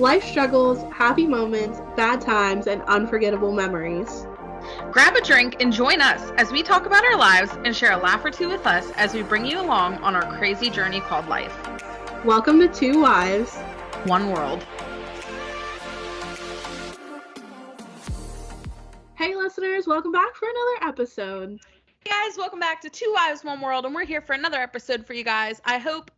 life struggles, happy moments, bad times, and unforgettable memories. Grab a drink and join us as we talk about our lives and share a laugh or two with us as we bring you along on our crazy journey called life. Welcome to Two Wives, One World. Hey listeners, welcome back for another episode. Hey guys, welcome back to Two Wives, One World, and we're here for another episode for you guys. I hope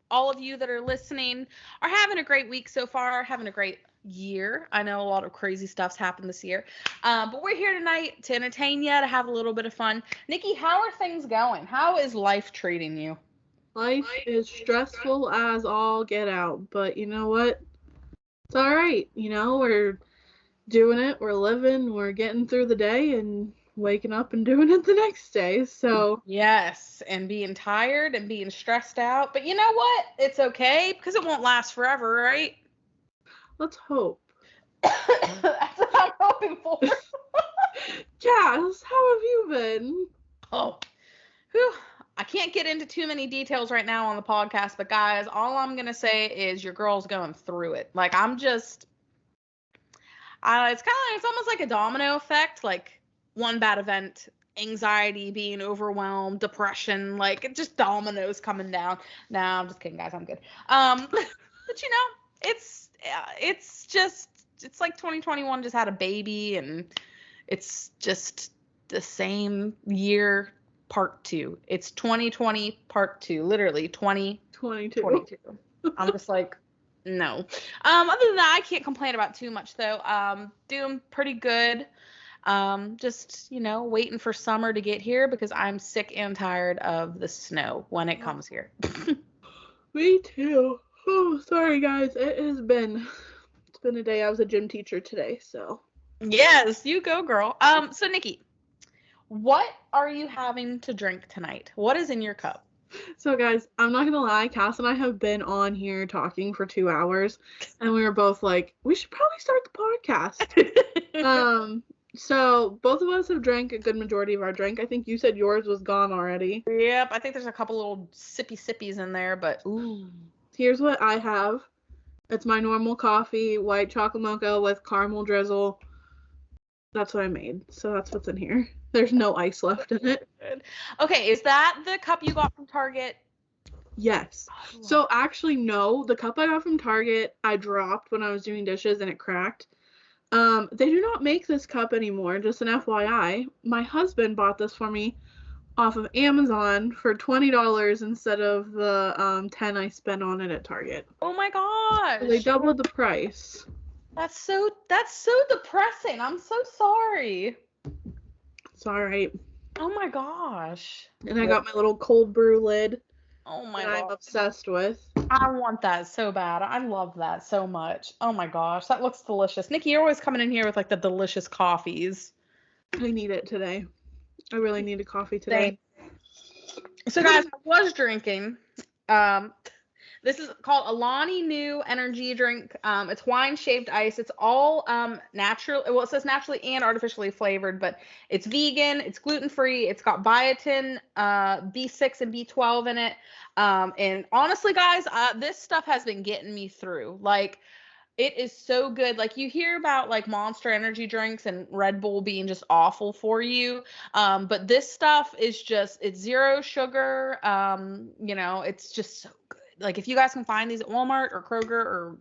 all of you that are listening are having a great week so far, having a great year. I know a lot of crazy stuff's happened this year, but we're here tonight to entertain you, to have a little bit of fun. Nikki, how are things going? How is life treating you? Life is stressful as all get out, but you know what? It's all right. You know, we're doing it, we're living, we're getting through the day and waking up and doing it the next day. So yes, and being tired and being stressed out, but you know what? It's okay because it won't last forever, right? Let's hope. That's what I'm hoping for. Jazz, how have you been? Oh, whew. I can't get into too many details right now on the podcast, but guys, all I'm going to say is your girl's going through it. Like, I'm just, it's almost like a domino effect, like one bad event, anxiety, being overwhelmed, depression, like it just dominoes coming down. No, I'm just kidding, guys. I'm good. But you know, it's like 2021 just had a baby, and it's just the same year part 2. It's 2020 part 2, literally 2022. I'm just like, no. Other than that, I can't complain about too much though. Doing pretty good. Just, you know, waiting for summer to get here because I'm sick and tired of the snow when it comes here. Me too. Oh, sorry guys. It's been a day. I was a gym teacher today, so. Yes, you go, girl. So Nikki, what are you having to drink tonight? What is in your cup? So guys, I'm not gonna lie, Cass and I have been on here talking for 2 hours, and we were both like, we should probably start the podcast. So both of us have drank a good majority of our drink. I think you said yours was gone already. Yep, I think there's a couple little sippies in there, but ooh. Here's what I have. It's my normal coffee, white chocolate mocha with caramel drizzle. That's what I made. So that's what's in here. There's no ice left in it. Okay, is that the cup you got from Target? Yes. So actually, no. The cup I got from Target, I dropped when I was doing dishes and it cracked. They do not make this cup anymore, just an FYI. My husband bought this for me off of Amazon for $20 instead of the $10 I spent on it at Target. Oh my gosh. So they doubled the price. That's so depressing. I'm so sorry. It's all right. Oh my gosh. And I got my little cold brew lid. Oh my that gosh. I'm obsessed with. I want that so bad. I love that so much. Oh my gosh, that looks delicious. Nikki, you're always coming in here with like the delicious coffees. I need it today. I really need a coffee today. So guys, I was drinking. This is called Alani Nu energy drink. It's wine shaved ice. It's all natural. Well, it says naturally and artificially flavored, but it's vegan. It's gluten free. It's got biotin, B6 and B12 in it. And honestly, guys, this stuff has been getting me through. Like, it is so good. Like, you hear about like Monster energy drinks and Red Bull being just awful for you. But this stuff is just, it's zero sugar. You know, it's just so good. Like, if you guys can find these at Walmart or Kroger or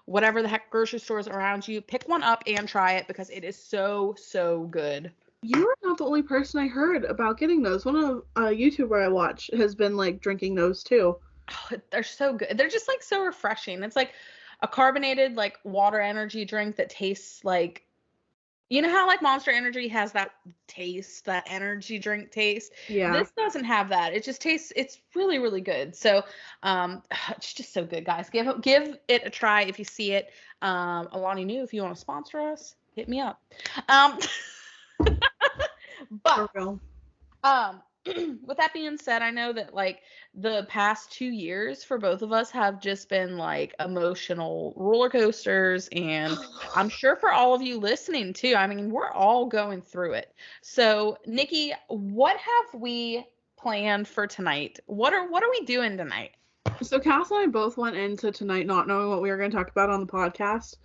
whatever the heck grocery stores around you, pick one up and try it because it is so, so good. You are not the only person I heard about getting those. One of a YouTuber I watch has been like drinking those too. Oh, they're so good. They're just like so refreshing. It's like a carbonated like water energy drink that tastes like, you know how like Monster Energy has that taste, that energy drink taste? Yeah. This doesn't have that. It just tastes, it's really, really good. So it's just so good, guys. Give it a try if you see it. Alani Nu, if you want to sponsor us, hit me up. But with that being said, I know that like the past 2 years for both of us have just been like emotional roller coasters, and I'm sure for all of you listening too. I mean, we're all going through it. So, Nikki, what have we planned for tonight? What are we doing tonight? So Cass and I both went into tonight not knowing what we were going to talk about on the podcast.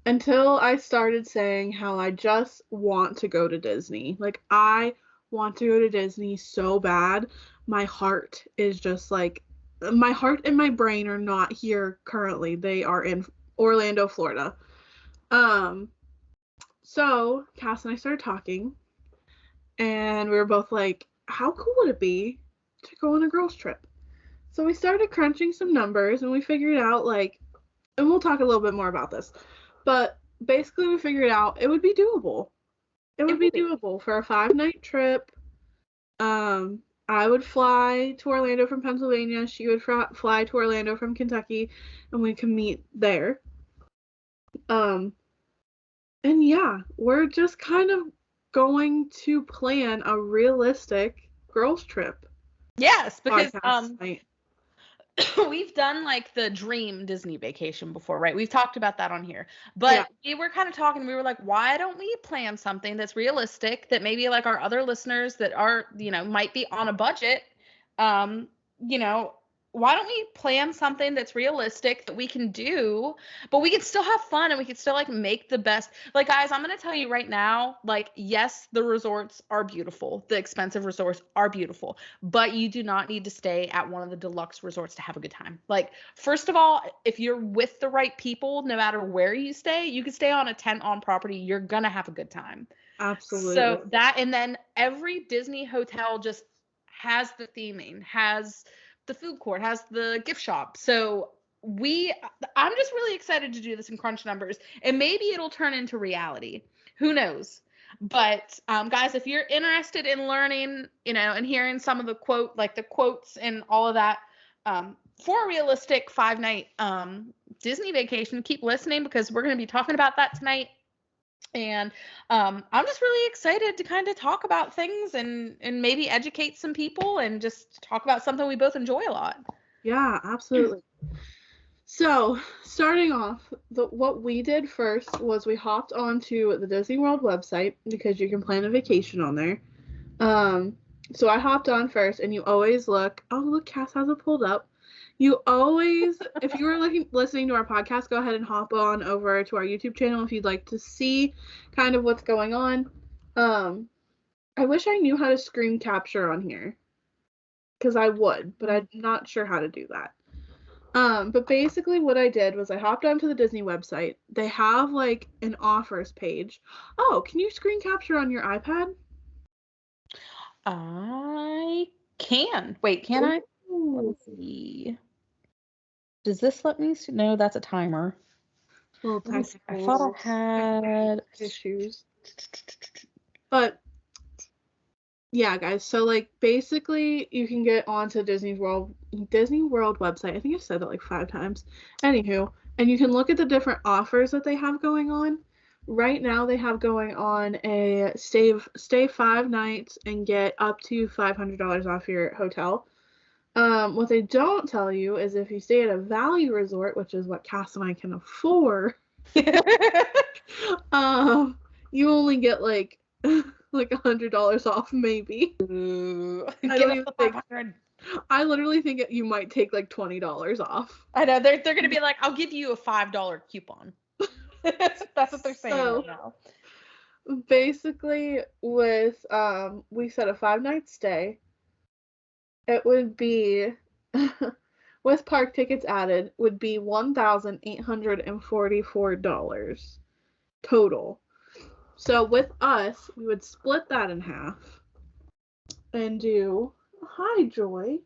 Until I started saying how I just want to go to Disney. Like, I want to go to Disney so bad. My heart is just like, my heart and my brain are not here currently. They are in Orlando, Florida. So Cass and I started talking, and we were both like, how cool would it be to go on a girls trip? So we started crunching some numbers, and we figured out, like, and we'll talk a little bit more about this, but basically we figured out it would be doable. It would be doable for a 5-night trip. I would fly to Orlando from Pennsylvania. She would fly to Orlando from Kentucky, and we could meet there. And yeah, we're just kind of going to plan a realistic girls trip. Yes, because we've done like the dream Disney vacation before, right? We've talked about that on here. But we were kind of talking, we were like, why don't we plan something that's realistic that maybe like our other listeners that are, might be on a budget, why don't we plan something that's realistic that we can do, but we can still have fun and we can still like make the best. Like, guys, I'm going to tell you right now, like, yes, the resorts are beautiful. The expensive resorts are beautiful, but you do not need to stay at one of the deluxe resorts to have a good time. Like, first of all, if you're with the right people, no matter where you stay, you can stay on a tent on property. You're going to have a good time. Absolutely. So that, and then every Disney hotel just has the theming, has the food court, has the gift shop. So I'm just really excited to do this and crunch numbers, and maybe it'll turn into reality. Who knows? But guys, if you're interested in learning, and hearing some of the quotes and all of that, for a realistic 5-night Disney vacation, keep listening because we're going to be talking about that tonight. And I'm just really excited to kind of talk about things and maybe educate some people and just talk about something we both enjoy a lot. Yeah, absolutely. So, starting off, what we did first was we hopped onto the Disney World website because you can plan a vacation on there. So I hopped on first, and you always look. Oh, look, Cass has it pulled up. You always, if you were listening to our podcast, go ahead and hop on over to our YouTube channel if you'd like to see kind of what's going on. I wish I knew how to screen capture on here, because I would, but I'm not sure how to do that. But basically what I did was I hopped onto the Disney website. They have like an offers page. Oh, can you screen capture on your iPad? I can. Wait, can I? Let's see. Does this let me see? No, that's a timer. Well, I thought I had issues. But yeah, guys. So like basically you can get onto Disney World website. I think I've said that like 5 times. Anywho, and you can look at the different offers that they have going on. Right now they have going on a stay 5 nights and get up to $500 off your hotel. What they don't tell you is if you stay at a value resort, which is what Cass and I can afford, you only get like $100 off, maybe. Ooh, I literally think you might take like $20 off. I know they're gonna be like, I'll give you a $5 coupon. That's what they're saying right now. Basically, with we said a 5-night stay. It would be, with park tickets added, would be $1,844 total. So with us, we would split that in half and do, hi Joy,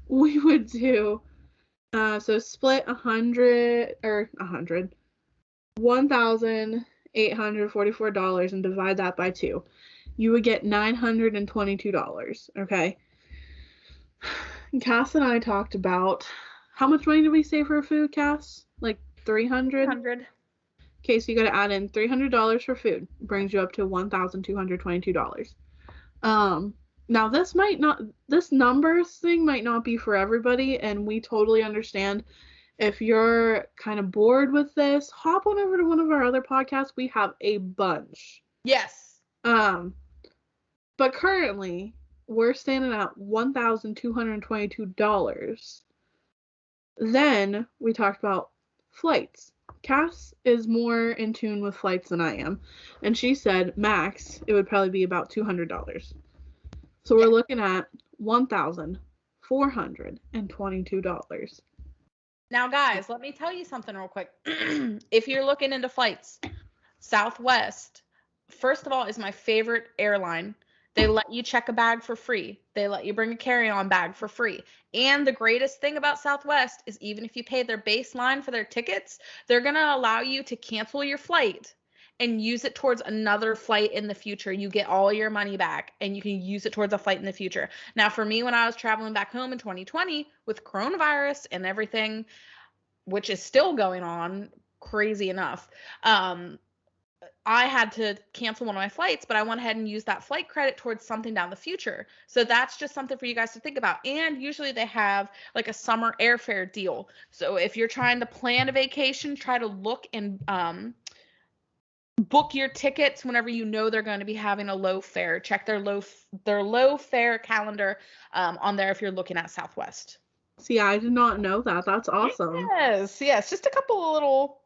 we would do, so split $1,844 and divide that by 2. You would get $922, okay? Cass and I talked about how much money did we save for food, Cass? Like $300? Okay, so you got to add in $300 for food. Brings you up to $1,222. Now this numbers thing might not be for everybody, and we totally understand. If you're kind of bored with this, hop on over to one of our other podcasts. We have a bunch. Yes. But currently, we're standing at $1,222. Then we talked about flights. Cass is more in tune with flights than I am, and she said max it would probably be about $200. So we're looking at $1,422. Now, guys, let me tell you something real quick. If you're looking into flights, Southwest, first of all, is my favorite airline. They let you check a bag for free. They let you bring a carry-on bag for free. And the greatest thing about Southwest is even if you pay their baseline for their tickets, they're going to allow you to cancel your flight and use it towards another flight in the future. You get all your money back and you can use it towards a flight in the future. Now, for me, when I was traveling back home in 2020 with coronavirus and everything, which is still going on, crazy enough, I had to cancel one of my flights, but I went ahead and used that flight credit towards something down the future. So that's just something for you guys to think about. And usually they have like a summer airfare deal. So if you're trying to plan a vacation, try to look and book your tickets whenever you know they're going to be having a low fare. Check their low fare calendar on there if you're looking at Southwest. See, I did not know that. That's awesome. Yes. Just a couple of little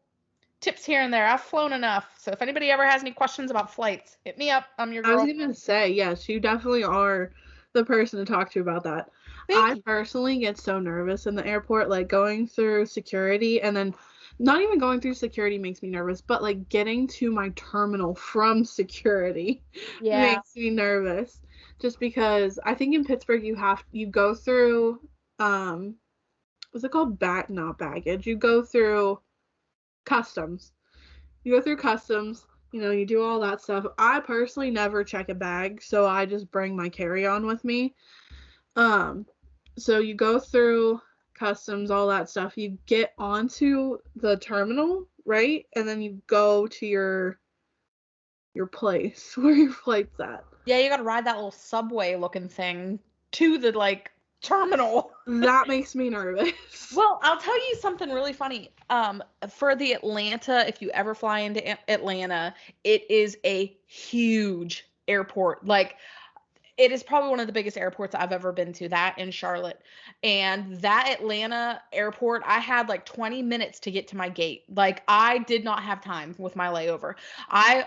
tips here and there. I've flown enough. So if anybody ever has any questions about flights, hit me up. I'm your girl. I was going to say, yes, you definitely are the person to talk to about that. I personally get so nervous in the airport, like going through security, and then not even going through security makes me nervous, but like getting to my terminal from security makes me nervous. Just because I think in Pittsburgh you go through what's it called? Not baggage. You go through customs. You know, you do all that stuff. I personally never check a bag, so I just bring my carry-on with me. So you go through customs, all that stuff. You get onto the terminal, right? And then you go to your place where your flight's at. Yeah, you gotta ride that little subway looking thing to the like terminal. That makes me nervous. Well, I'll tell you something really funny. For the Atlanta, if you ever fly into Atlanta, it is a huge airport. Like, it is probably one of the biggest airports I've ever been to, that in Charlotte. And that Atlanta airport, I had like 20 minutes to get to my gate. Like, I did not have time with my layover. I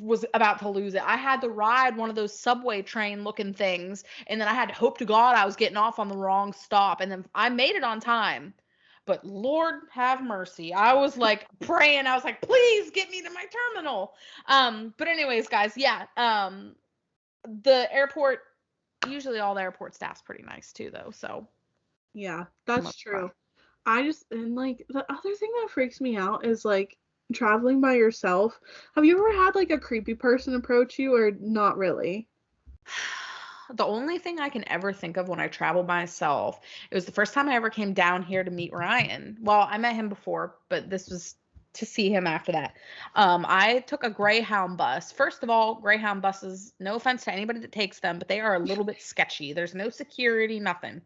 was about to lose it. I had to ride one of those subway train looking things, and then I had to hope to God I was getting off on the wrong stop, and then I made it on time. But Lord have mercy, I was like praying. I was like, please get me to my terminal. But anyways, guys, the airport, usually all the airport staff's pretty nice too, though. So yeah, that's true. And like the other thing that freaks me out is like traveling by yourself. Have you ever had like a creepy person approach you, or not really? The only thing I can ever think of when I travel by myself, it was the first time I ever came down here to meet Ryan. Well, I met him before, but this was to see him after that. I took a Greyhound bus. First of all, Greyhound buses, no offense to anybody that takes them, but they are a little bit sketchy. There's no security, nothing.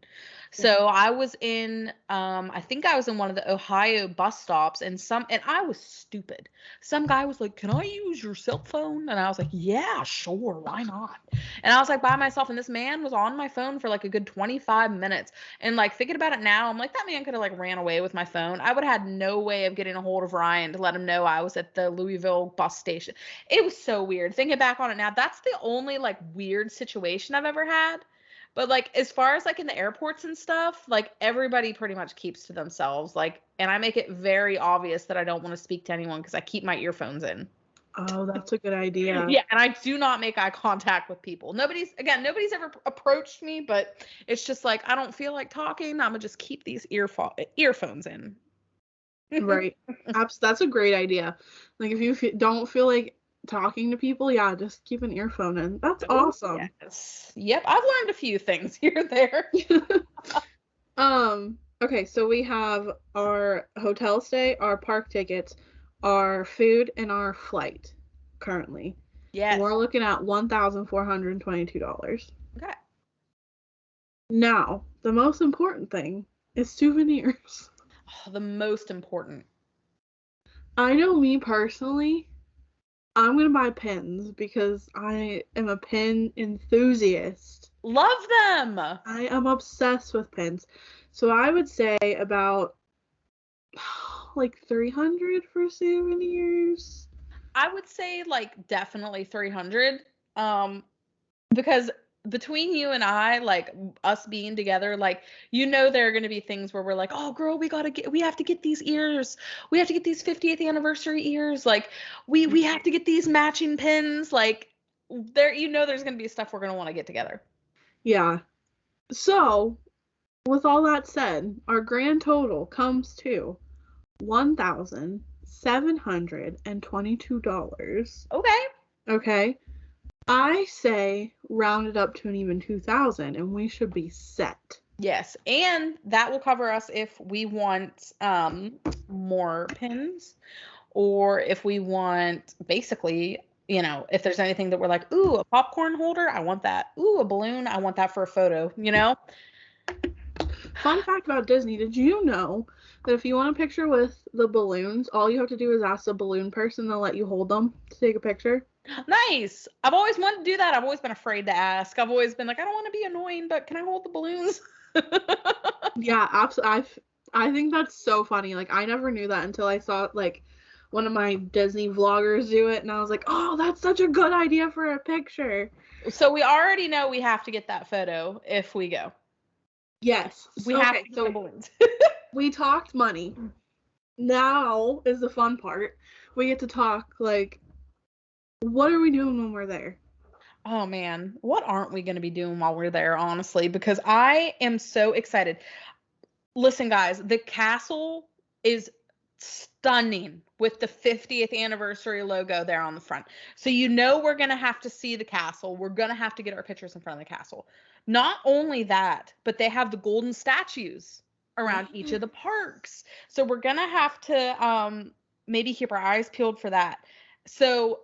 So I was in, I think I was in one of the Ohio bus stops, and I was stupid. Some guy was like, "Can I use your cell phone?" And I was like, "Yeah, sure, why not?" And I was like by myself, and this man was on my phone for like a good 25 minutes. And like thinking about it now, I'm like, that man could have like ran away with my phone. I would have had no way of getting a hold of Ryan to let him know I was at the Louisville bus station. It was so weird. Thinking back on it now, that's the only like weird situation I've ever had. But like as far as like in the airports and stuff, like everybody pretty much keeps to themselves. Like, and I make it very obvious that I don't want to speak to anyone because I keep my earphones in. Oh, that's a good idea. Yeah, and I do not make eye contact with people. Nobody's ever approached me, but it's just like I don't feel like talking. I'm gonna just keep these earphones in. Right. That's a great idea. Like if you don't feel like talking to people, yeah, just keep an earphone in. That's awesome. Yes. Yep, I've learned a few things here and there. Okay, so we have our hotel stay, our park tickets, our food, and our flight currently. Yes. We're looking at $1,422. Okay. Now, the most important thing is souvenirs. Oh, the most important. I know me personally, I'm going to buy pins because I am a pin enthusiast. Love them. I am obsessed with pins. So I would say about like 300 for souvenirs. I would say like definitely 300. Because between you and I, like us being together, like there are going to be things where we're like, oh girl, we have to get these ears, we have to get these 50th anniversary ears, like we have to get these matching pins, like there's going to be stuff we're going to want to get together. Yeah. So with all that said, our grand total comes to $1,722. Okay. I say round it up to an even 2,000 and we should be set. Yes, and that will cover us if we want more pins, or if we want basically, if there's anything that we're like, ooh, a popcorn holder, I want that. Ooh, a balloon, I want that for a photo, Fun fact about Disney, did you know that if you want a picture with the balloons, all you have to do is ask the balloon person, they'll let you hold them to take a picture? Nice. I've always wanted to do that. I've always been afraid to ask. I've always been like, I don't want to be annoying, but can I hold the balloons? Yeah, absolutely. I think that's so funny. Like, I never knew that until I saw, like, one of my Disney vloggers do it, and I was like, oh, that's such a good idea for a picture. So we already know we have to get that photo if we go. Yes. We have to get the balloons. We talked money. Now is the fun part. We get to talk, like, what are we doing when we're there? Oh, man. What aren't we going to be doing while we're there, honestly? Because I am so excited. Listen, guys, the castle is stunning with the 50th anniversary logo there on the front. So we're going to have to see the castle. We're going to have to get our pictures in front of the castle. Not only that, but they have the golden statues around each of the parks. So we're going to have to maybe keep our eyes peeled for that. So,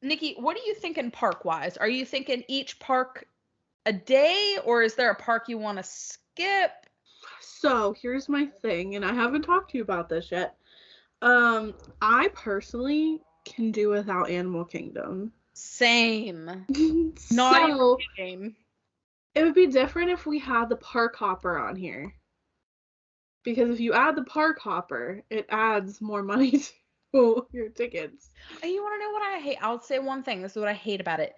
Nikki, what are you thinking park-wise? Are you thinking each park a day, or is there a park you want to skip? So, here's my thing, and I haven't talked to you about this yet. I personally can do without Animal Kingdom. Same. Not even kidding. It would be different if we had the park hopper on here. Because if you add the park hopper, it adds more money to your tickets. And you want to know what I hate? I'll say one thing. This is what I hate about it.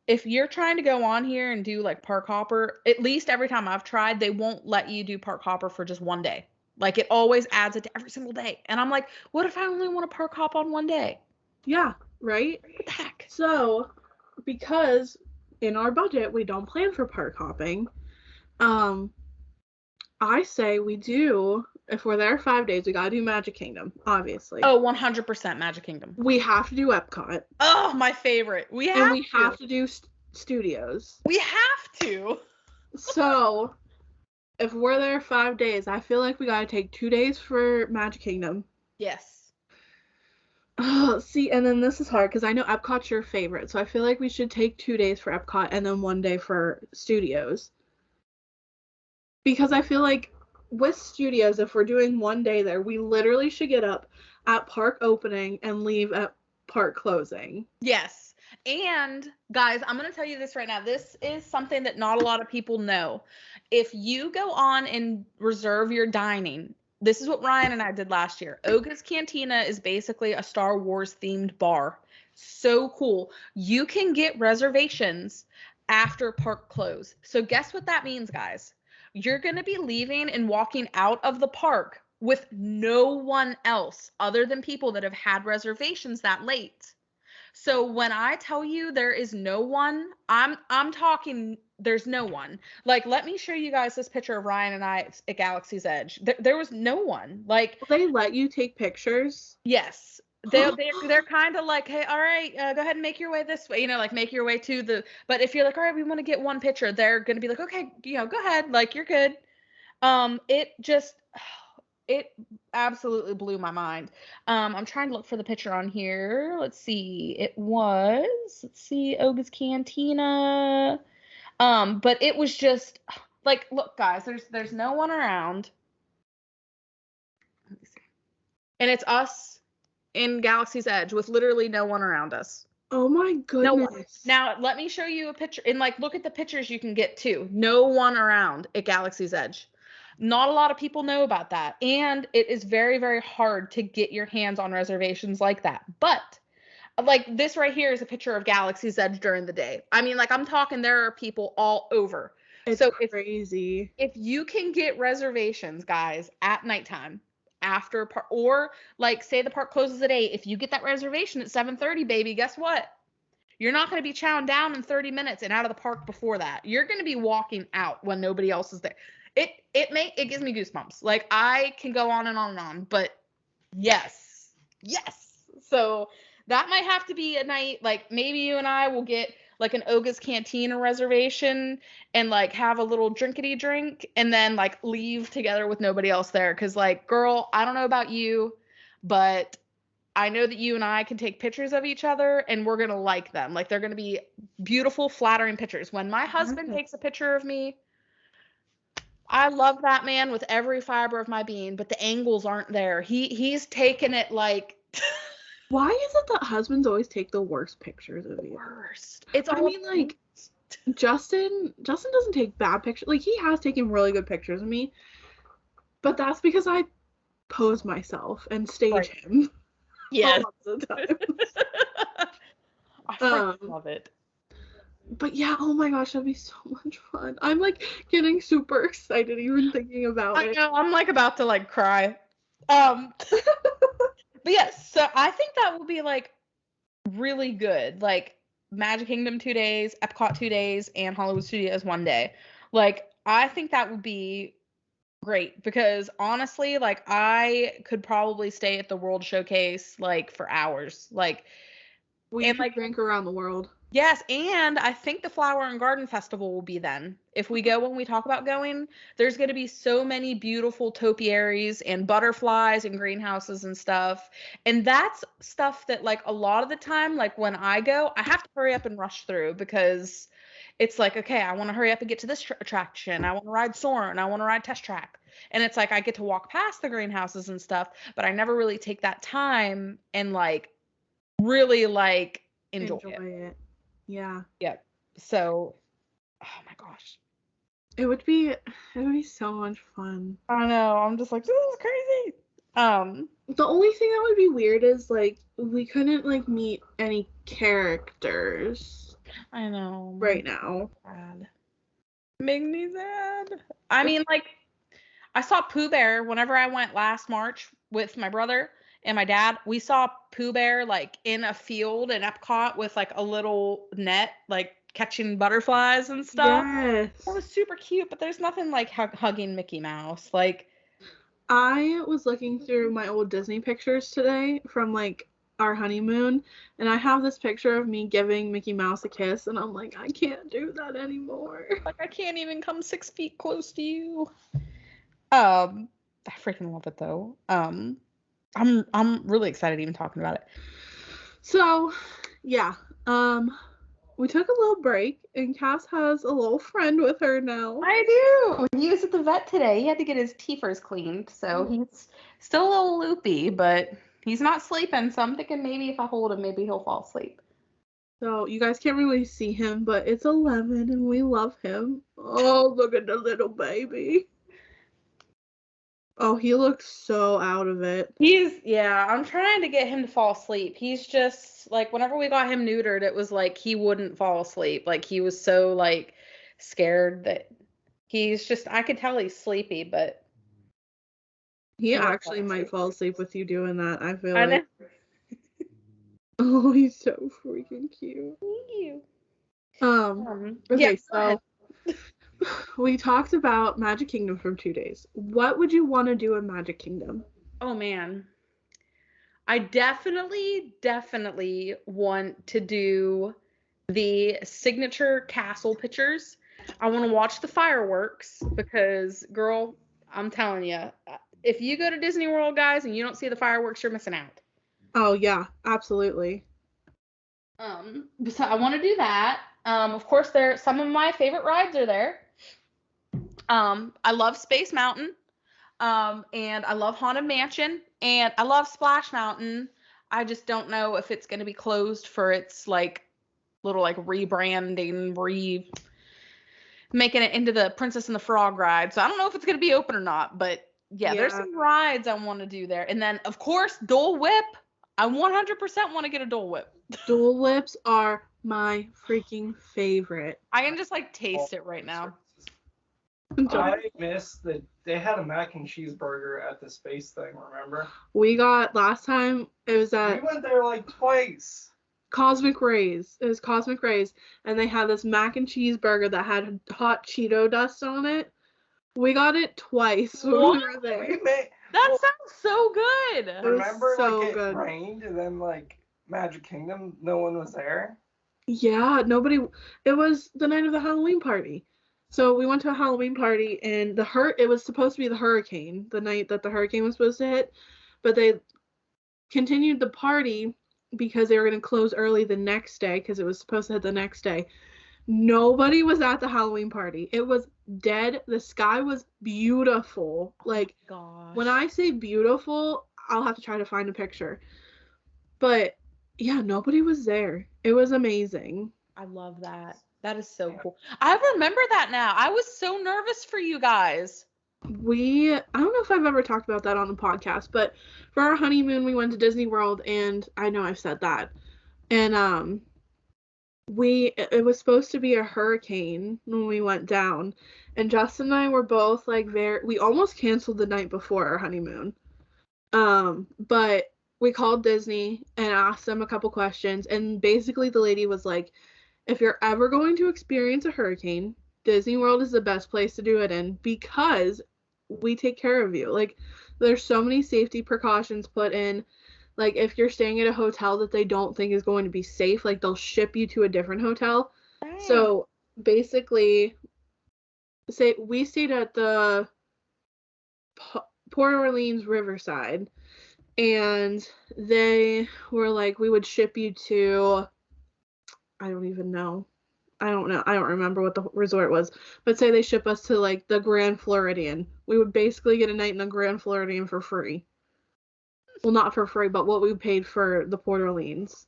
If you're trying to go on here and do like park hopper, at least every time I've tried, they won't let you do park hopper for just one day. Like, it always adds it to every single day. And I'm like, what if I only want to park hop on one day? Yeah, right? What the heck? So, because in our budget, we don't plan for park hopping, I say we do, if we're there 5 days, we gotta do Magic Kingdom, obviously. Oh, 100% Magic Kingdom. We have to do Epcot. Oh, my favorite. We have to do Studios. We have to. So, if we're there 5 days, I feel like we gotta take 2 days for Magic Kingdom. Yes. See, and then this is hard because I know Epcot's your favorite, so I feel like we should take 2 days for Epcot and then 1 day for Studios. Because I feel like with Studios, if we're doing 1 day there, we literally should get up at park opening and leave at park closing. Yes. And guys, I'm going to tell you this right now. This is something that not a lot of people know. If you go on and reserve your dining, this is what Ryan and I did last year. Oga's Cantina is basically a Star Wars themed bar. So cool. You can get reservations after park close. So guess what that means, guys? You're going to be leaving and walking out of the park with no one else other than people that have had reservations that late. So when I tell you there is no one, I'm talking there's no one. Like, let me show you guys this picture of Ryan and I at Galaxy's Edge. There was no one. Like, they let you take pictures? Yes. They're kind of like, hey, all right, go ahead and make your way this way, like make your way to the, but if you're like, all right, we want to get one picture, they're going to be like, okay, go ahead, like, you're good. It absolutely blew my mind. I'm trying to look for the picture on here. Let's see. Let's see, Oga's Cantina. But it was just like, look, guys, there's no one around. Let me see. And it's us in Galaxy's Edge with literally no one around us. Oh my No one. goodness. Now, let me show you a picture. And, like, look at the pictures you can get, too. No one around at Galaxy's Edge. Not a lot of people know about that. And it is very, very hard to get your hands on reservations like that. But, like, this right here is a picture of Galaxy's Edge during the day. I mean, like, I'm talking there are people all over. It's so crazy. If you can get reservations, guys, at nighttime, after or like say the park closes at 8, if you get that reservation at 7:30, baby, guess what? You're not going to be chowing down in 30 minutes and out of the park before that. You're going to be walking out when nobody else is there. It gives me goosebumps. Like, I can go on and on and on, but yes. So that might have to be a night, like, maybe you and I will get like an Oga's Cantina reservation and, like, have a little drinkity drink and then, like, leave together with nobody else there. Cause, like, girl, I don't know about you, but I know that you and I can take pictures of each other and we're going to like them. Like, they're going to be beautiful, flattering pictures. When my husband takes a picture of me, I love that man with every fiber of my being, but the angles aren't there. He's taken it like... Why is it that husbands always take the worst pictures of you? Worst. Like, Justin doesn't take bad pictures. Like, he has taken really good pictures of me, but that's because I pose myself and stage him. Yes. All the time. I freaking love it. But yeah, oh my gosh, that'd be so much fun. I'm, like, getting super excited even thinking about it. I know, I'm, like, about to, like, cry. But yes, so I think that will be, like, really good. Like, Magic Kingdom 2 days, Epcot 2 days, and Hollywood Studios 1 day. Like, I think that would be great because, honestly, like, I could probably stay at the World Showcase, like, for hours. Like, we could, like, drink around the world. Yes, and I think the Flower and Garden Festival will be then. If we go when we talk about going, there's going to be so many beautiful topiaries and butterflies and greenhouses and stuff. And that's stuff that, like, a lot of the time, like, when I go, I have to hurry up and rush through because it's like, okay, I want to hurry up and get to this attraction. I want to ride Soarin'. I want to ride Test Track. And it's like I get to walk past the greenhouses and stuff, but I never really take that time and, like, really, like, enjoy it. Yeah. Yep. So, oh my gosh. It would be so much fun. I know. I'm just like, this is crazy. The only thing that would be weird is, like, we couldn't, like, meet any characters. I know. Right now. Sad. Make me sad. I mean, like, I saw Pooh Bear whenever I went last March with my brother and my dad. We saw Pooh Bear, like, in a field in Epcot with, like, a little net, like, catching butterflies and stuff. Yes. That was super cute, but there's nothing like hugging Mickey Mouse. Like, I was looking through my old Disney pictures today from, like, our honeymoon, and I have this picture of me giving Mickey Mouse a kiss, and I'm like, I can't do that anymore. Like, I can't even come 6 feet close to you. I freaking love it, though. I'm really excited even talking about it. So, yeah. We took a little break, and Cass has a little friend with her now. I do. He was at the vet today. He had to get his teethers cleaned, so he's still a little loopy, but he's not sleeping, so I'm thinking maybe if I hold him, maybe he'll fall asleep. So, you guys can't really see him, but it's 11, and we love him. Oh, look at the little baby. Oh, he looks so out of it. I'm trying to get him to fall asleep. He's just, like, whenever we got him neutered, it was like he wouldn't fall asleep. Like, he was so, like, scared that he's just, I could tell he's sleepy, but. He actually might fall asleep with you doing that, I feel like. Oh, he's so freaking cute. Thank you. Okay, so we talked about Magic Kingdom for 2 days. What would you want to do in Magic Kingdom? Oh, man. I definitely want to do the signature castle pictures. I want to watch the fireworks because, girl, I'm telling you, if you go to Disney World, guys, and you don't see the fireworks, you're missing out. Oh, yeah, absolutely. So I want to do that. Of course, some of my favorite rides are there. I love Space Mountain, and I love Haunted Mansion, and I love Splash Mountain. I just don't know if it's going to be closed for its like little like rebranding, making it into the Princess and the Frog ride. So I don't know if it's going to be open or not, but yeah, there's some rides I want to do there. And then of course, Dole Whip. I 100% want to get a Dole Whip. Dole Whips are my freaking favorite. I can just like taste it right now. I miss that they had a mac and cheeseburger at the space thing, remember? We got last time it was at We went there like twice. Cosmic Rays. It was Cosmic Rays, and they had this mac and cheese burger that had hot Cheeto dust on it. We got it twice when we were there. That sounds so good. Remember, so like, it good. rained, and then, like, Magic Kingdom, no one was there? Yeah, nobody. It was the night of the Halloween party. So we went to a Halloween party, and it was supposed to be the hurricane, the night that the hurricane was supposed to hit, but they continued the party because they were going to close early the next day because it was supposed to hit the next day. Nobody was at the Halloween party. It was dead. The sky was beautiful. Like, gosh. When I say beautiful, I'll have to try to find a picture. But yeah, nobody was there. It was amazing. I love that. That is so cool. I remember that now. I was so nervous for you guys. I don't know if I've ever talked about that on the podcast, but for our honeymoon, we went to Disney World, and I know I've said that. And it was supposed to be a hurricane when we went down, and Justin and I were both like we almost canceled the night before our honeymoon. But we called Disney and asked them a couple questions, and basically the lady was like, if you're ever going to experience a hurricane, Disney World is the best place to do it in because we take care of you. Like, there's so many safety precautions put in. Like, if you're staying at a hotel that they don't think is going to be safe, like, they'll ship you to a different hotel. Dang. So basically, we stayed at the Port Orleans Riverside, and they were like, we would ship you to, I don't even know. I don't remember what the resort was. But say they ship us to, like, the Grand Floridian. We would basically get a night in the Grand Floridian for free. Well, not for free, but what we paid for the Port Orleans.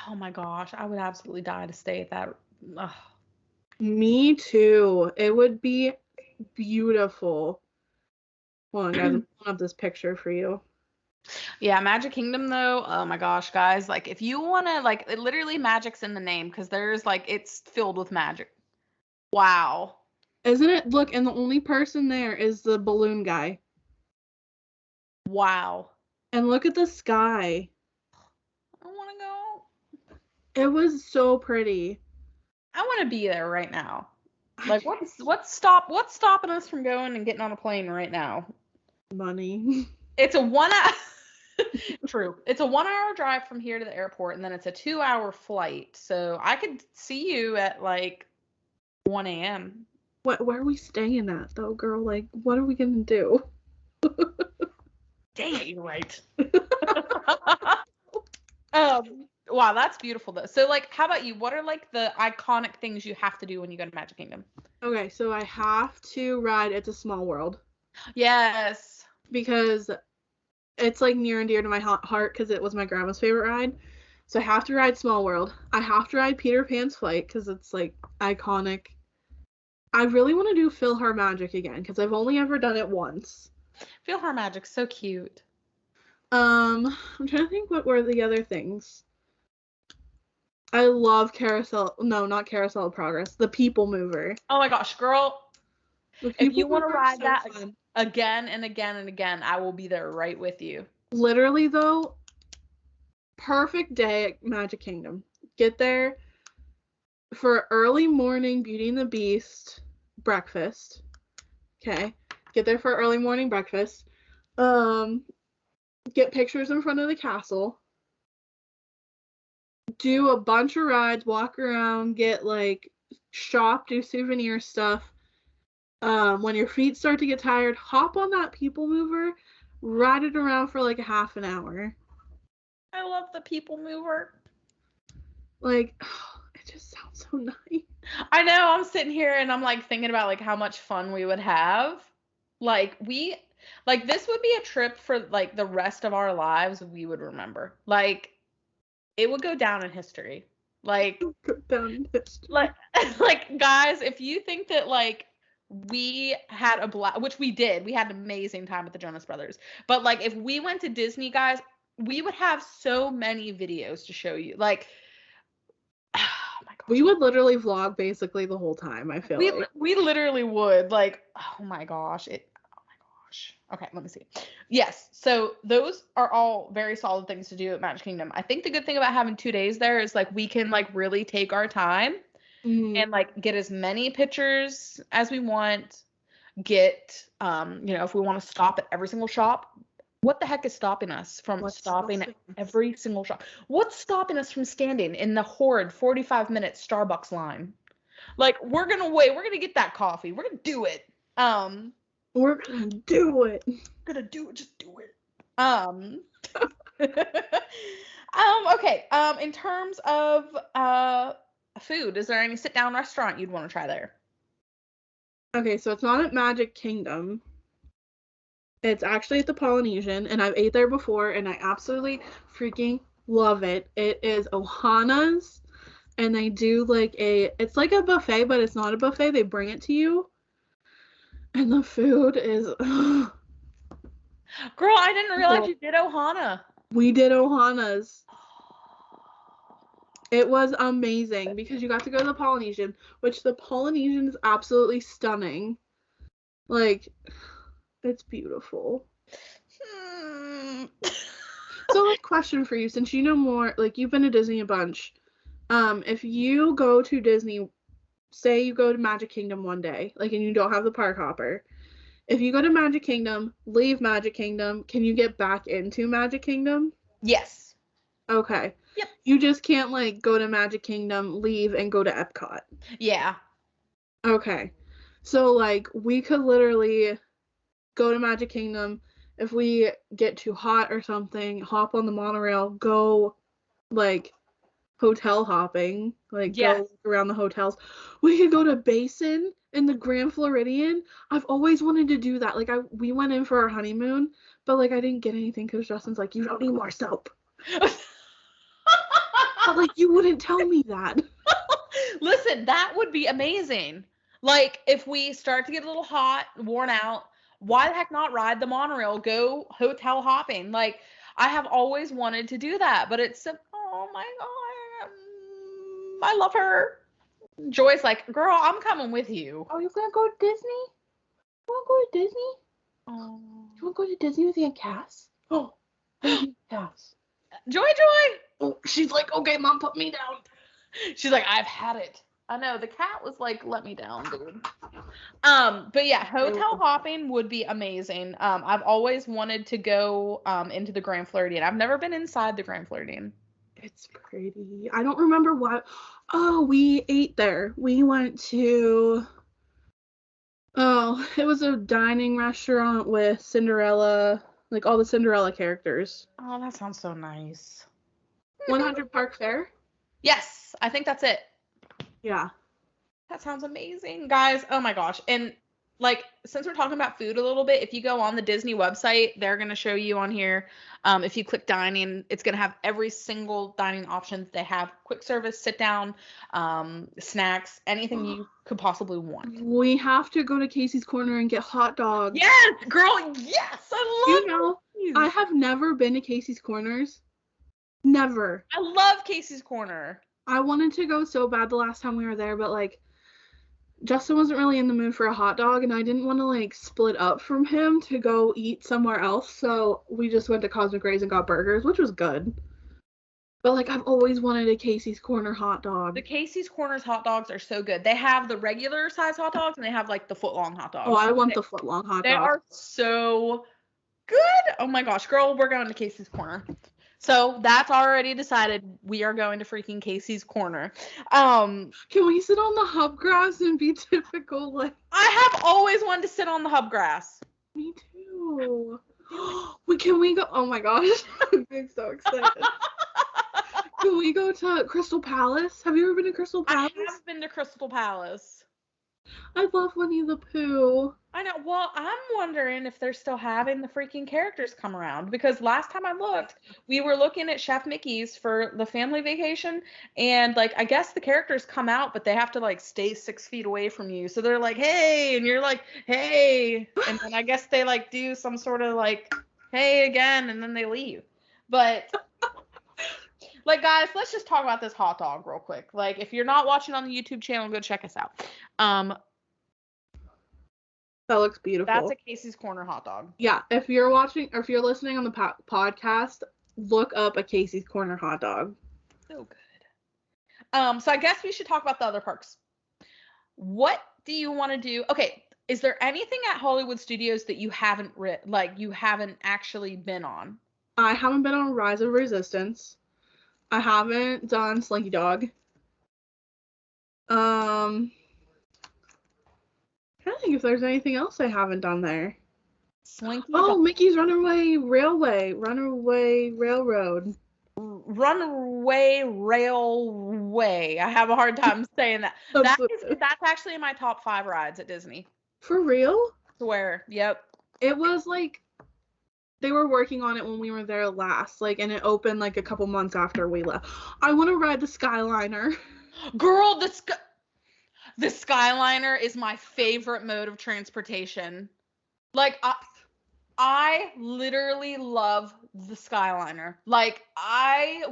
Oh my gosh. I would absolutely die to stay at that. Ugh. Me too. It would be beautiful. Hold on, guys. I'm pulling up this picture for you. Yeah, Magic Kingdom though, oh my gosh, guys, like if you want to, like, it literally magic's in the name because there's like, it's filled with magic. Wow. Isn't it? Look, and the only person there is the balloon guy. Wow. And look at the sky. I want to go. It was so pretty. I want to be there right now. Like, what's stopping us from going and getting on a plane right now? Money. It's a 1 hour. True. It's a 1 hour drive from here to the airport, and then it's a 2 hour flight. So I could see you at like 1 a.m. Where are we staying at though, girl? Like, what are we gonna do? Dang it, you're right. Wow, that's beautiful though. So, like, how about you? What are like the iconic things you have to do when you go to Magic Kingdom? Okay, so I have to ride It's a Small World. Yes. Because it's like near and dear to my heart because it was my grandma's favorite ride. So I have to ride Small World. I have to ride Peter Pan's Flight because it's like iconic. I really want to do PhilharMagic again because I've only ever done it once. PhilharMagic's so cute. I'm trying to think what were the other things. I love Carousel. No, not Carousel of Progress. The People Mover. Oh my gosh, girl. If you want to ride so that fun. again and again and again, I will be there right with you. Literally, though, perfect day at Magic Kingdom. Get there for early morning Beauty and the Beast breakfast. Okay. Get there for early morning breakfast. Get pictures in front of the castle. Do a bunch of rides, walk around, get like shop, do souvenir stuff. When your feet start to get tired, hop on that People Mover, ride it around for like a half an hour. I love the People Mover. Like, it just sounds so nice. I know, I'm sitting here and I'm like thinking about like how much fun we would have. Like Like, this would be a trip for, like, the rest of our lives we would remember. Like, it would go down in history. Like, Go down in history. like, guys, if you think that, like, we had a blast, which we did. We had an amazing time with the Jonas Brothers. But, like, if we went to Disney, guys, we would have so many videos to show you. Like, oh my gosh. We would literally vlog basically the whole time, I feel like. We literally would. Like, oh my gosh. Okay, let me see. Yes, so those are all very solid things to do at Magic Kingdom. I think the good thing about having 2 days there is, like, we can, like, really take our time and, like, get as many pictures as we want. Get, if we want to stop at every single shop. What the heck is stopping us from stopping at every single shop? What's stopping us from standing in the horrid 45-minute Starbucks line? Like, we're gonna wait. We're gonna get that coffee. We're gonna do it. We're gonna do it. Gonna do it. Just do it. Okay. In terms of food, is there any sit-down restaurant you'd want to try there? Okay, so it's not at Magic Kingdom. It's actually at the Polynesian, and I've ate there before, and I absolutely freaking love it. It is Ohana's, and they do it's like a buffet, but it's not a buffet. They bring it to you, and the food is... Girl, I didn't realize you did Ohana. We did Ohana's. It was amazing because you got to go to the Polynesian, which the Polynesian is absolutely stunning. Like... It's beautiful. So, like, question for you, since you know more, like, you've been to Disney a bunch. If you go to Disney, say you go to Magic Kingdom one day, like, and you don't have the park hopper. If you go to Magic Kingdom, leave Magic Kingdom, can you get back into Magic Kingdom? Yes. Okay. Yep. You just can't, like, go to Magic Kingdom, leave, and go to Epcot. Yeah. Okay. So, like, we could literally... go to Magic Kingdom. If we get too hot or something, hop on the monorail, go, like, hotel hopping, like, go around the hotels. We could go to Basin in the Grand Floridian. I've always wanted to do that. Like, we went in for our honeymoon, but, like, I didn't get anything because Justin's like, you don't need more soap. But, like, you wouldn't tell me that. Listen, that would be amazing. Like, if we start to get a little hot, worn out, why the heck not ride the monorail, go hotel hopping? Like, I have always wanted to do that, but it's, oh my God, I love her. Joy's like, girl, I'm coming with you. Oh, you gonna go to Disney? You wanna go to Disney? Oh. You wanna go to Disney with Aunt Cass? Oh, Cass. Joy. Oh, she's like, okay, Mom, put me down. She's like, I've had it. I know, the cat was like, let me down, dude. But yeah, hotel hopping would be amazing. I've always wanted to go into the Grand Floridian. I've never been inside the Grand Floridian. It's pretty. I don't remember what. Oh, we ate there. We went to. Oh, it was a dining restaurant with Cinderella, like all the Cinderella characters. Oh, that sounds so nice. 100 Park Fair? Yes, I think that's it. Yeah. That sounds amazing, guys. Oh my gosh. And like, since we're talking about food a little bit, if you go on the Disney website, they're going to show you on here. If you click dining, it's going to have every single dining option they have. Quick service, sit down, snacks, anything you could possibly want. We have to go to Casey's Corner and get hot dogs. Yes, girl. Yes. I love these. I have never been to Casey's Corners. Never. I love Casey's Corner. I wanted to go so bad the last time we were there, but, like, Justin wasn't really in the mood for a hot dog, and I didn't want to, like, split up from him to go eat somewhere else, so we just went to Cosmic Rays and got burgers, which was good. But, like, I've always wanted a Casey's Corner hot dog. The Casey's Corners hot dogs are so good. They have the regular size hot dogs, and they have, like, the foot-long hot dogs. Oh, I want the foot-long hot dog. They are so good. Oh, my gosh. Girl, we're going to Casey's Corner. So that's already decided. We are going to freaking Casey's Corner. Can we sit on the hub grass and be typical? Like, I have always wanted to sit on the hub grass. Me too. Can we go? Oh my gosh, I'm so excited. Can we go to Crystal Palace? Have you ever been to Crystal Palace? I have been to Crystal Palace. I love Winnie the Pooh. I know. Well, I'm wondering if they're still having the freaking characters come around, because last time I looked, we were looking at Chef Mickey's for the family vacation, and like I guess the characters come out, but they have to like stay 6 feet away from you. So they're like, hey, and you're like, hey, and then I guess they like do some sort of like, hey again, and then they leave. But like, guys, let's just talk about this hot dog real quick. Like, if you're not watching on the YouTube channel, go check us out. That looks beautiful. That's a Casey's Corner hot dog. Yeah, if you're watching or if you're listening on the podcast, look up a Casey's Corner hot dog. So good. So I guess we should talk about the other parks. What do you want to do? Okay, is there anything at Hollywood Studios that you haven't you haven't actually been on? I haven't been on Rise of Resistance. I haven't done Slinky Dog. I don't think if there's anything else I haven't done there. Slinky Dog. Mickey's Runaway Railroad. Runaway Railway. I have a hard time saying that. That's actually in my top 5 rides at Disney. For real? Swear. Yep. It was like they were working on it when we were there last, and it opened like a couple months after we left. I want to ride the Skyliner. Girl, the Skyliner is my favorite mode of transportation. Like, I literally love the Skyliner. Like, I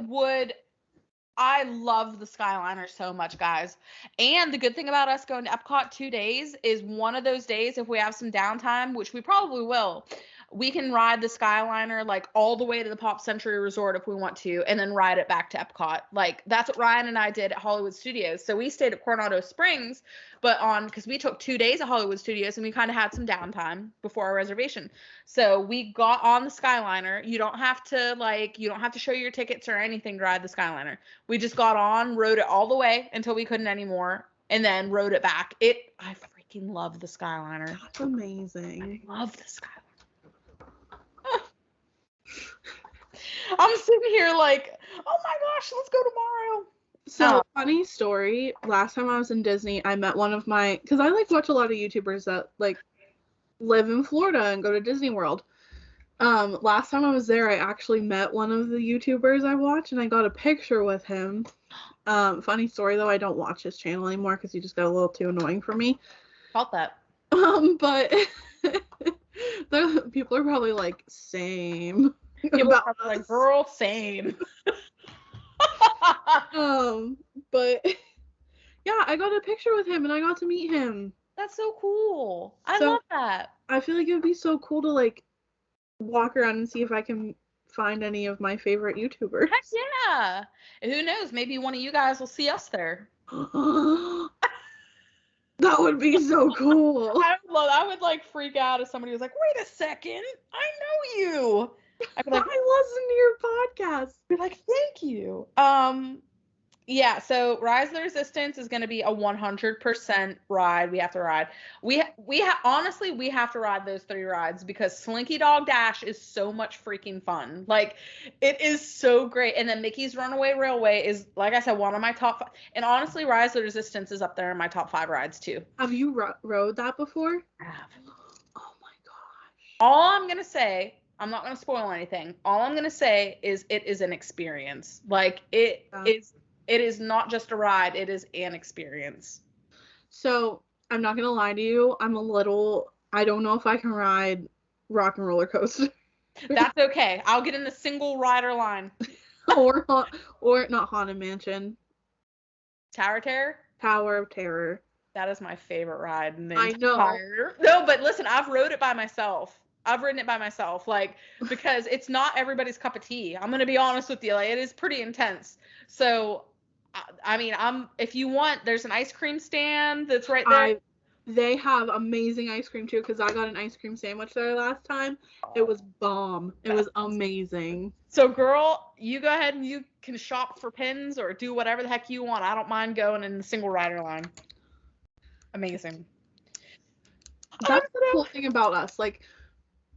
love the Skyliner so much, guys. And the good thing about us going to Epcot 2 days is one of those days, if we have some downtime, which we probably will, we can ride the Skyliner like all the way to the Pop Century Resort if we want to, and then ride it back to Epcot. Like, that's what Ryan and I did at Hollywood Studios. So we stayed at Coronado Springs, because we took 2 days at Hollywood Studios and we kind of had some downtime before our reservation. So we got on the Skyliner. You don't have to show your tickets or anything to ride the Skyliner. We just got on, rode it all the way until we couldn't anymore, and then rode it back. I freaking love the Skyliner. That's amazing. I love the Skyliner. I'm sitting here like, oh my gosh, let's go tomorrow. So, funny story. Last time I was in Disney, I met one of because I watch a lot of YouTubers that live in Florida and go to Disney World. Last time I was there, I actually met one of the YouTubers I watch, and I got a picture with him. Funny story though, I don't watch his channel anymore because he just got a little too annoying for me. Felt that. But the people are probably like, same. People are probably like, girl, same. But yeah, I got a picture with him and I got to meet him. That's so cool. I love that. I feel like it would be so cool to walk around and see if I can find any of my favorite YouTubers. Heck yeah. And who knows, maybe one of you guys will see us there. That would be so cool. I would freak out if somebody was like, wait a second, I know you. I'd be like, I listen to your podcast. Be like, thank you. Yeah, so Rise of the Resistance is going to be a 100% ride we have to ride. Honestly, we have to ride those 3 rides because Slinky Dog Dash is so much freaking fun. It is so great. And then Mickey's Runaway Railway is, like I said, one of my top 5. And honestly, Rise of the Resistance is up there in my top 5 rides too. Have you rode that before? I have. Oh my gosh. All I'm going to say, I'm not going to spoil anything. All I'm going to say is it is an experience. It is not just a ride. It is an experience. So, I'm not going to lie to you. I don't know if I can ride Rock and Roller Coaster. That's okay. I'll get in the single rider line. or not Haunted Mansion. Tower of Terror? Tower of Terror. That is my favorite ride. I know. No, but listen, I've rode it by myself. I've ridden it by myself, because it's not everybody's cup of tea. I'm going to be honest with you. It is pretty intense. So, I mean, if you want, there's an ice cream stand that's right there. They have amazing ice cream too, because I got an ice cream sandwich there last time. It was bomb. It was amazing. So, girl, you go ahead and you can shop for pins or do whatever the heck you want. I don't mind going in the single rider line. Amazing. That's the cool thing about us.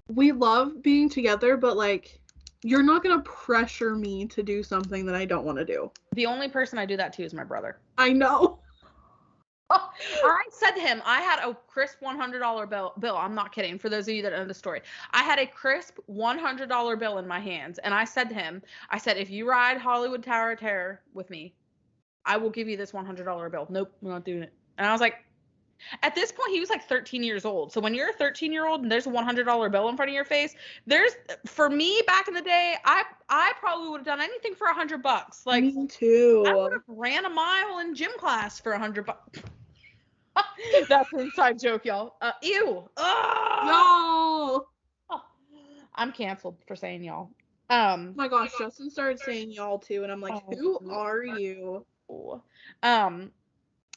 We love being together, but you're not going to pressure me to do something that I don't want to do. The only person I do that to is my brother. I know. I said to him, I had a crisp $100 bill. I'm not kidding. For those of you that know the story, I had a crisp $100 bill in my hands, and I said to him, I said, if you ride Hollywood Tower of Terror with me, I will give you this $100 bill. Nope, we're not doing it. And I was like, at this point, he was like 13 years old. So when you're a 13-year-old and there's a $100 bill in front of your face, for me back in the day, I probably would have done anything for $100. Like, me too. I would have ran a mile in gym class for $100. That's an inside joke, y'all. Ew. Y'all. Oh, I'm canceled for saying y'all. Oh my gosh, Justin started saying y'all too, and I'm like, who are you?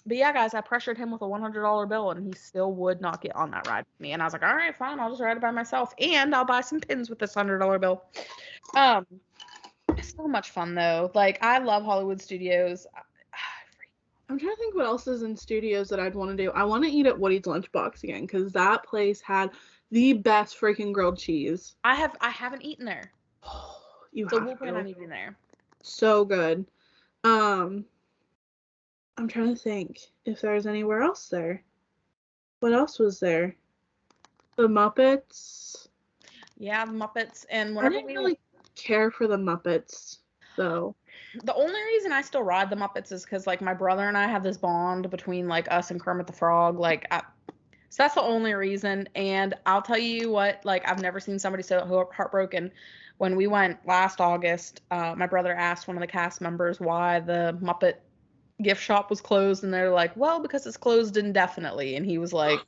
But yeah, guys, I pressured him with a $100 bill, and he still would not get on that ride with me. And I was like, all right, fine, I'll just ride it by myself, and I'll buy some pins with this $100 bill. It's so much fun though. Like, I love Hollywood Studios. I'm trying to think what else is in studios that I'd want to do. I want to eat at Woody's Lunchbox again, because that place had the best freaking grilled cheese. I haven't eaten there. So we'll plan on eating there. So good. I'm trying to think if there's anywhere else there. What else was there? The Muppets. Yeah, the Muppets. And I didn't really care for the Muppets, though. The only reason I still ride the Muppets is because, like, my brother and I have this bond between, like, us and Kermit the Frog. Like, so that's the only reason. And I'll tell you what, like, I've never seen somebody so heartbroken. When we went last August, my brother asked one of the cast members why the Muppet gift shop was closed, and they're like, well, because it's closed indefinitely. And he was like,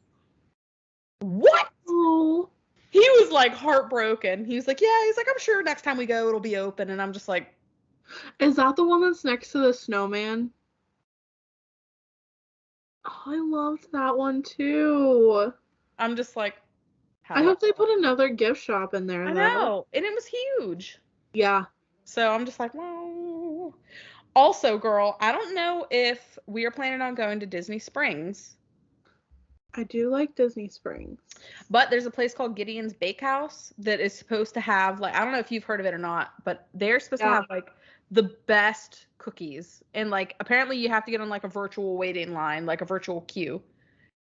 what? Oh. He was like heartbroken. He was like, yeah, he's like, I'm sure next time we go it'll be open. And I'm just like, is that the one that's next to the snowman? Oh, I loved that one too. I'm just like, I hope they put another gift shop in there. I know, and it was huge. Yeah. So I'm just like, well. Also, girl, I don't know if we are planning on going to Disney Springs. I do like Disney Springs. But there's a place called Gideon's Bakehouse that is supposed to have, like, I don't know if you've heard of it or not, but they're supposed to have, like, the best cookies. And, like, apparently you have to get on, like, a virtual waiting line, like a virtual queue.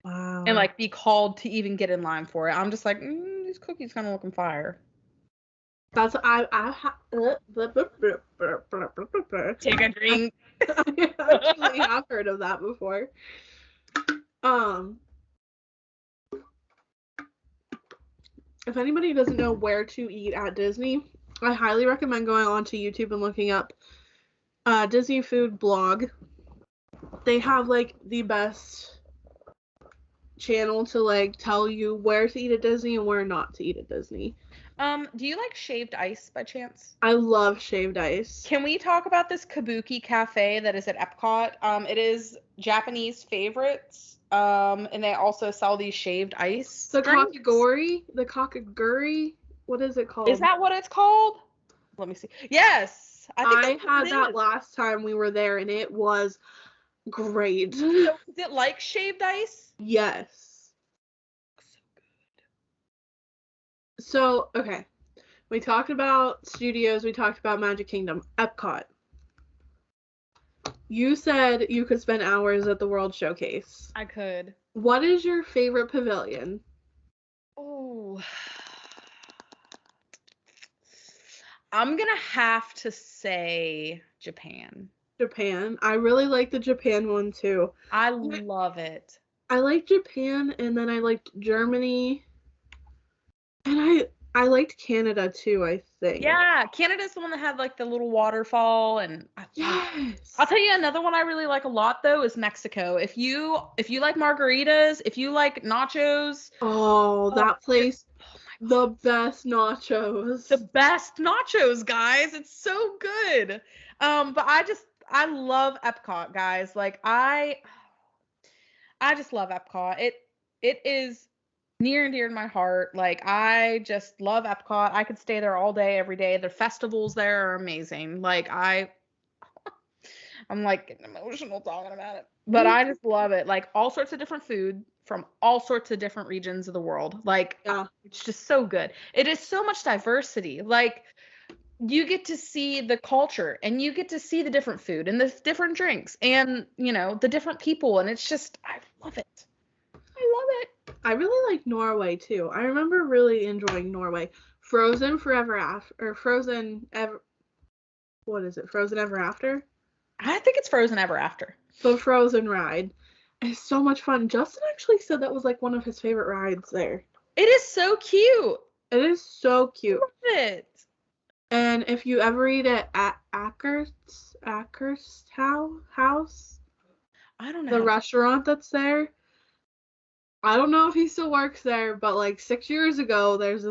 Wow. And, like, be called to even get in line for it. I'm just like, these cookies kind of looking fire. That's take a drink. I actually have heard of that before. If anybody doesn't know where to eat at Disney, I highly recommend going onto YouTube and looking up Disney food blog. They have like the best channel to like tell you where to eat at Disney and where not to eat at Disney. Do you like shaved ice by chance? I love shaved ice. Can we talk about this Kabuki cafe that is at Epcot? It is Japanese favorites. And they also sell these shaved ice. The kakagori? What is it called? Is that what it's called? Let me see. Yes. I had that last time we were there and it was great. So is it like shaved ice? Yes. So, okay. We talked about studios. We talked about Magic Kingdom. Epcot. You said you could spend hours at the World Showcase. I could. What is your favorite pavilion? Oh. I'm going to have to say Japan. Japan. I really like the Japan one too. I love it. I like Japan, and then I liked Germany. And I liked Canada too, I think. Yeah, Canada's the one that had like the little waterfall, and yes. I'll tell you another one I really like a lot though is Mexico. If you like margaritas, if you like nachos, that place, the best nachos. The best nachos, guys. It's so good. But I love Epcot, guys. Like I just love Epcot. It is near and dear to my heart. Like, I just love Epcot. I could stay there all day, every day. The festivals there are amazing. Like, I'm like getting emotional talking about it. But I just love it. Like, all sorts of different food from all sorts of different regions of the world. Like, yeah. It's just so good. It is so much diversity. Like, you get to see the culture and you get to see the different food and the different drinks and, you know, the different people. And it's just, I love it. I love it. I really like Norway too. I remember really enjoying Norway. Frozen Forever After, or Frozen Ever, what is it? Frozen Ever After? I think it's Frozen Ever After. The Frozen ride. It's so much fun. Justin actually said that was like one of his favorite rides there. It is so cute. It is so cute. I love it. And if you ever eat at Acker's house, I don't know. the restaurant that's there, I don't know if he still works there, but like 6 years ago, there was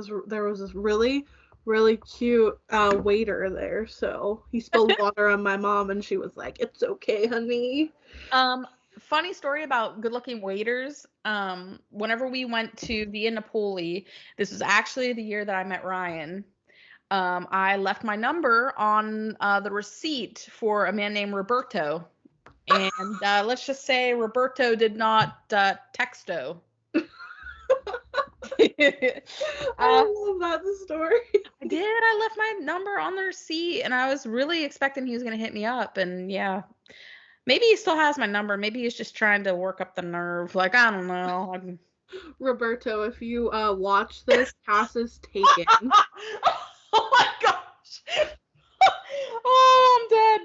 this really, really cute waiter there. So he spilled water on my mom, and she was like, "It's okay, honey." Funny story about good-looking waiters. Whenever we went to Via Napoli, this was actually the year that I met Ryan. I left my number on the receipt for a man named Roberto. And let's just say Roberto did not texto. I love that story. I did. I left my number on the receipt, and I was really expecting he was going to hit me up. And yeah, maybe he still has my number. Maybe he's just trying to work up the nerve. Like, I don't know. Roberto, if you watch this, Cass is taken. Oh my gosh. Oh, I'm dead.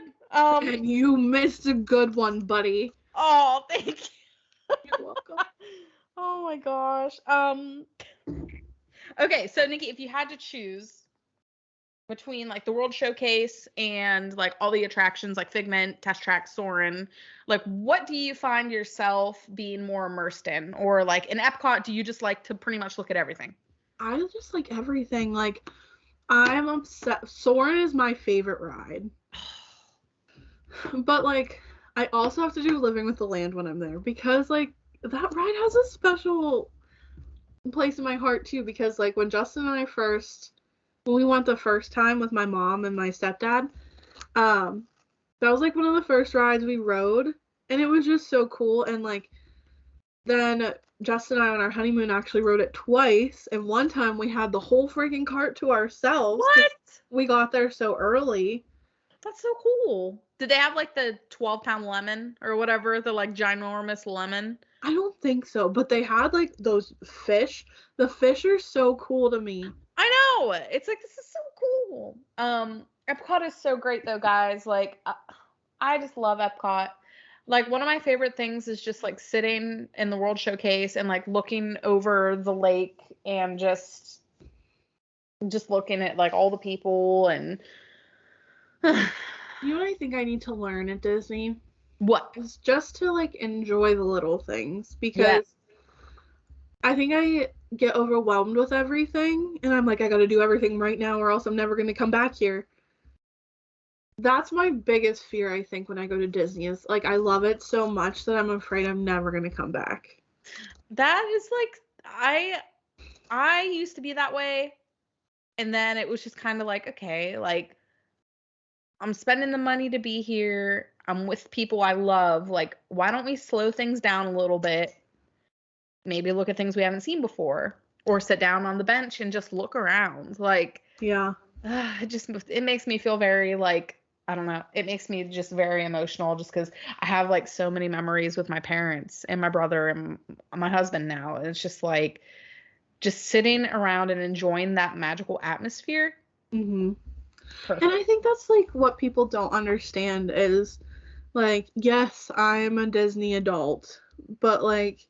And you missed a good one, buddy. Oh, thank you. You're welcome. Oh my gosh. Okay, so Nikki, if you had to choose between like the World Showcase and like all the attractions like Figment, Test Track, Soarin', like what do you find yourself being more immersed in? Or like in Epcot, do you just like to pretty much look at everything? I just like everything. Like, I'm obsessed. Soarin' is my favorite ride. But like, I also have to do Living with the Land when I'm there, because like that ride has a special place in my heart too, because like when Justin and I when we went the first time with my mom and my stepdad, that was like one of the first rides we rode, and it was just so cool. And like then Justin and I on our honeymoon actually rode it twice, and one time we had the whole freaking cart to ourselves. What? We got there so early. That's so cool. Did they have like the 12-pound lemon or whatever, the like ginormous lemon? I don't think so, but they had like those fish. The fish are so cool to me. I know. It's like, this is so cool. Epcot is so great though, guys. Like, I just love Epcot. Like, one of my favorite things is just like sitting in the World Showcase and like looking over the lake and just looking at like all the people and You know what I think I need to learn at Disney? what? Is just to like enjoy the little things, because I think I get overwhelmed with everything, and I'm like, I gotta do everything right now or else I'm never gonna come back here. That's my biggest fear, I think, when I go to Disney, is like I love it so much that I'm afraid I'm never gonna come back. That is like, I used to be that way, and then it was just kind of like, okay, like I'm spending the money to be here. I'm with people I love. Like, why don't we slow things down a little bit? Maybe look at things we haven't seen before, or sit down on the bench and just look around. Like, Yeah. It makes me feel very like, I don't know. It makes me just very emotional, just because I have like so many memories with my parents and my brother and my husband now. And it's just like, just sitting around and enjoying that magical atmosphere. Mm-hmm. Perfect. And I think that's like what people don't understand is like, yes, I'm a Disney adult, but like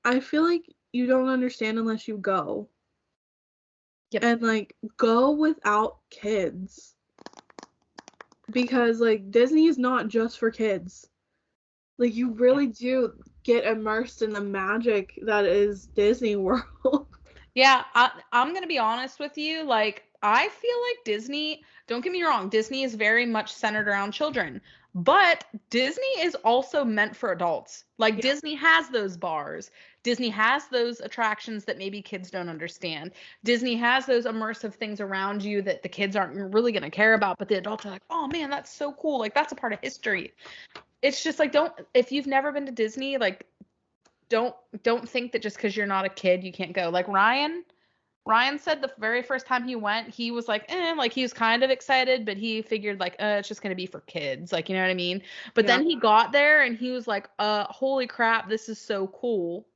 I feel like you don't understand unless you go. Yep. And like go without kids. Because like Disney is not just for kids. Like you really do get immersed in the magic that is Disney World. Yeah, I'm going to be honest with you. Like, I feel like Disney, don't get me wrong, Disney is very much centered around children. But Disney is also meant for adults. Like, yeah. Disney has those bars. Disney has those attractions that maybe kids don't understand. Disney has those immersive things around you that the kids aren't really going to care about, but the adults are like, oh man, that's so cool. Like, that's a part of history. It's just like, if you've never been to Disney, like, don't think that just because you're not a kid, you can't go. Like, Ryan Ryan said the very first time he went, he was like, like he was kind of excited, but he figured like, it's just going to be for kids. Like, you know what I mean? But then he got there and he was like, holy crap, this is so cool.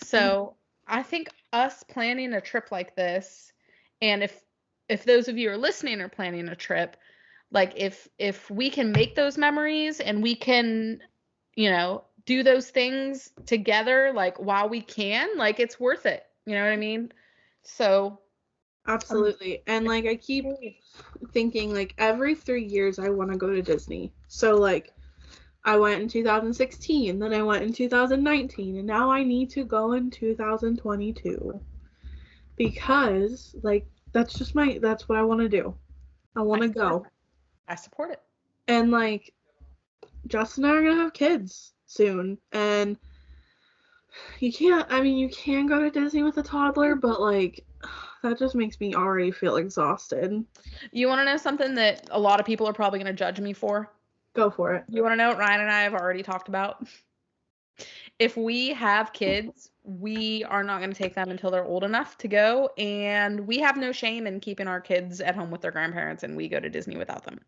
So I think us planning a trip like this, and if those of you are listening are planning a trip, like if we can make those memories and we can, you know, do those things together, like while we can, like it's worth it. You know what I mean? So. Absolutely. And like I keep thinking like every 3 years I want to go to Disney. So like I went in 2016, then I went in 2019, and now I need to go in 2022. Because like that's what I want to do. I want to go. I support it. And like Justin and I are going to have kids soon, and you can go to Disney with a toddler, but like that just makes me already feel exhausted. You want to know something that a lot of people are probably going to judge me for? Go for it. You want to know what Ryan and I have already talked about? If we have kids, we are not going to take them until they're old enough to go, and we have no shame in keeping our kids at home with their grandparents, and we go to Disney without them.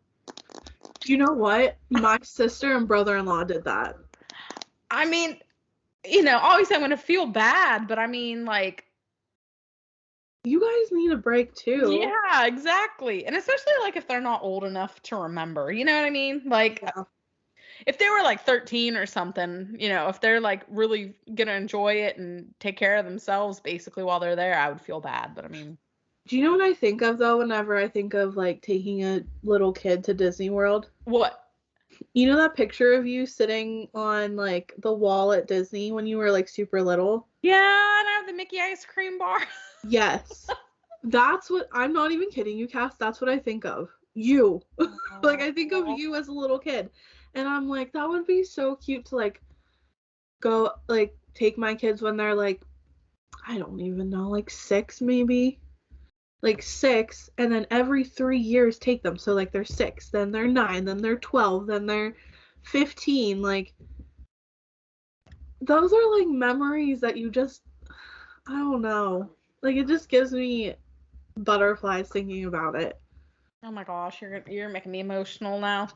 You know what? My sister and brother-in-law did that. I mean, you know, obviously I'm going to feel bad, but I mean, like, you guys need a break too. Yeah, exactly. And especially like if they're not old enough to remember, you know what I mean? Like if they were like 13 or something, you know, if they're like really going to enjoy it and take care of themselves basically while they're there, I would feel bad. But I mean, do you know what I think of though whenever I think of like taking a little kid to Disney World? What? You know that picture of you sitting on like the wall at Disney when you were like super little? Yeah, and I have the Mickey ice cream bar. Yes. That's what, I'm not even kidding you, Cass. That's what I think of. You. Like, I think of you as a little kid. And I'm like, that would be so cute to, like, go, like, take my kids when they're, like, I don't even know, like 6 maybe? Like 6, and then every 3 years take them. So, like, they're 6, then they're 9, then they're 12, then they're 15. Like, those are, like, memories that you just, I don't know. Like, it just gives me butterflies thinking about it. Oh my gosh, you're making me emotional now.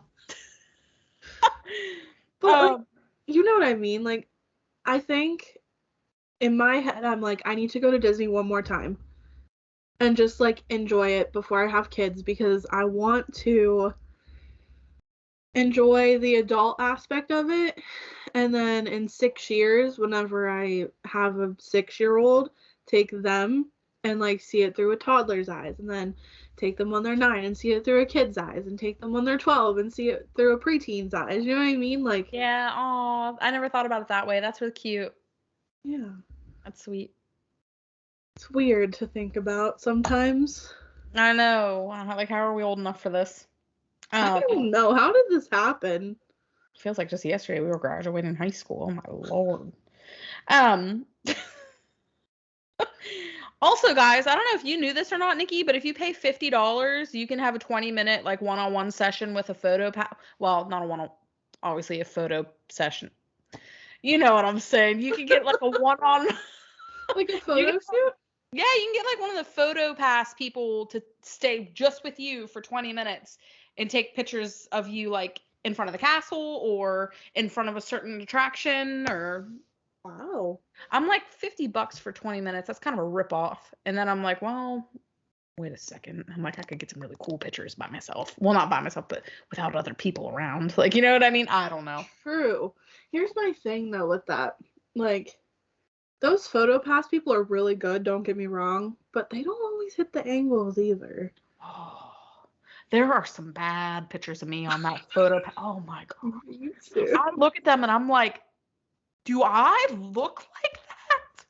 But like, you know what I mean? Like, I think in my head I'm like, I need to go to Disney one more time and just like enjoy it before I have kids, because I want to enjoy the adult aspect of it, and then in 6 years, whenever I have a 6-year-old, take them and like see it through a toddler's eyes, and then take them when they're 9 and see it through a kid's eyes, and take them when they're 12 and see it through a preteen's eyes. You know what I mean? Like, yeah. Oh, I never thought about it that way. That's really cute. Yeah, that's sweet. It's weird to think about sometimes. I know. Like, how are we old enough for this? I don't know. How did this happen? Feels like just yesterday we were graduating high school. Oh my lord. Also, guys, I don't know if you knew this or not, Nikki, but if you pay $50, you can have a 20-minute like one-on-one session with a photo well, not a one-on, obviously a photo session. You know what I'm saying? You can get like a one-on like a photo shoot? Yeah, you can get like one of the photo pass people to stay just with you for 20 minutes and take pictures of you like in front of the castle or in front of a certain attraction or. Wow. I'm like $50 for 20 minutes. That's kind of a rip off. And then I'm like, well, wait a second. I'm like, I could get some really cool pictures by myself. Well, not by myself, but without other people around. Like, you know what I mean? I don't know. True. Here's my thing though with that. Like, those photo pass people are really good, don't get me wrong, but they don't always hit the angles either. Oh, there are some bad pictures of me on that photo pass. Oh my god. I look at them and I'm like, do I look like that?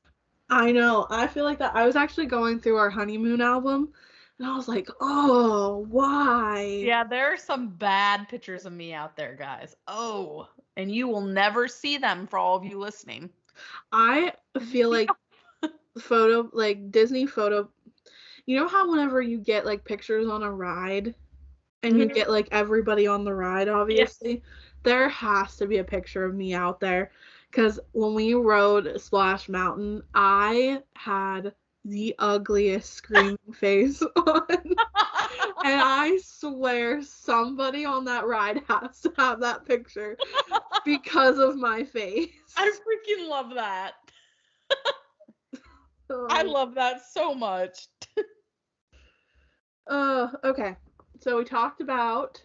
I know. I feel like that. I was actually going through our honeymoon album, and I was like, oh, why? Yeah, there are some bad pictures of me out there, guys. Oh, and you will never see them for all of you listening. I feel like Disney photo, you know how whenever you get like pictures on a ride and you get like everybody on the ride, obviously, there has to be a picture of me out there. Because when we rode Splash Mountain, I had the ugliest screaming face on. And I swear somebody on that ride has to have that picture because of my face. I freaking love that. I love that so much. Okay. So we talked about,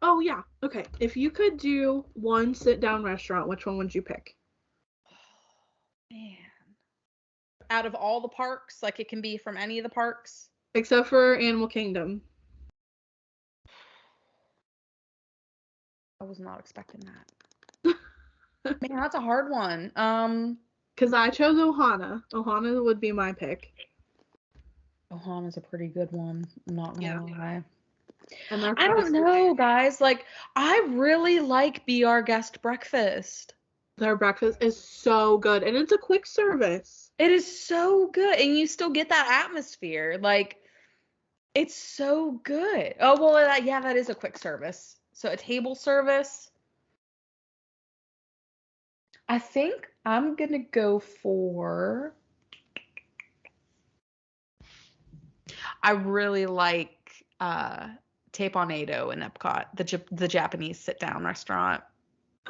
oh yeah, okay. If you could do one sit-down restaurant, which one would you pick? Man. Out of all the parks, like it can be from any of the parks? Except for Animal Kingdom. I was not expecting that. Man, that's a hard one. Because I chose Ohana. Ohana would be my pick. Ohana's a pretty good one. I'm not gonna lie. And I don't know, guys. Like, I really like Be Our Guest breakfast. Their breakfast is so good, and it's a quick service. It is so good, and you still get that atmosphere. Like, it's so good. Oh, well, that is a quick service. So a table service. I think I'm gonna go for. I really like Tapenado in Epcot, the Japanese sit-down restaurant.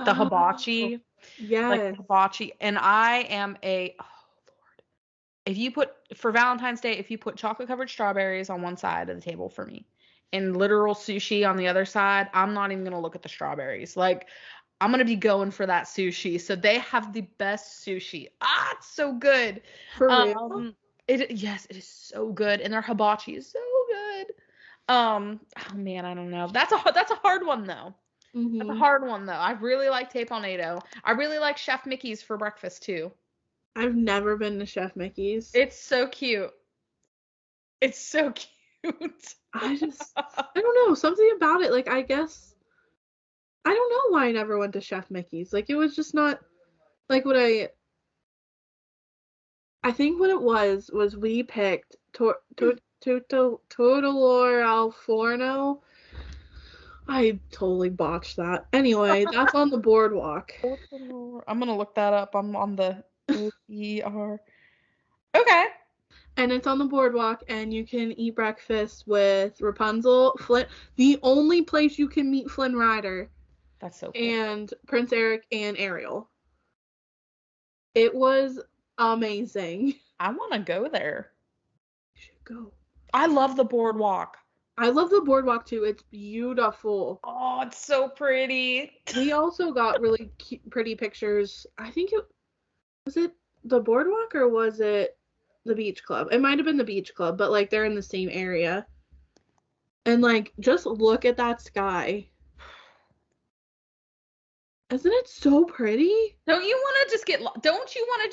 The hibachi. Yeah. Like hibachi. And I am oh Lord. If you put, for Valentine's Day, if you put chocolate-covered strawberries on one side of the table for me and literal sushi on the other side, I'm not even going to look at the strawberries. Like, I'm going to be going for that sushi. So they have the best sushi. It's so good. For real? Yes, it is so good. And their hibachi is so good. Oh man, I don't know. That's a hard one though. Mm-hmm. That's a hard one though. I really like Tapenado. I really like Chef Mickey's for breakfast too. I've never been to Chef Mickey's. It's so cute. It's so cute. I don't know, something about it. Like, I guess I don't know why I never went to Chef Mickey's. Like, it was just not like what I think what it was we picked Tortellore al Forno. I totally botched that. Anyway, that's on the boardwalk. I'm gonna look that up. I'm on the OER. Okay. And it's on the boardwalk, and you can eat breakfast with Rapunzel, Flynn. The only place you can meet Flynn Rider. That's so cool. And Prince Eric and Ariel. It was amazing. I want to go there. You should go. I love the boardwalk. I love the boardwalk too. It's beautiful. Oh, it's so pretty. We also got really pretty pictures. I think was it the boardwalk or was it the beach club? It might have been the beach club, but like they're in the same area. And like, just look at that sky. Isn't it so pretty? Don't you want to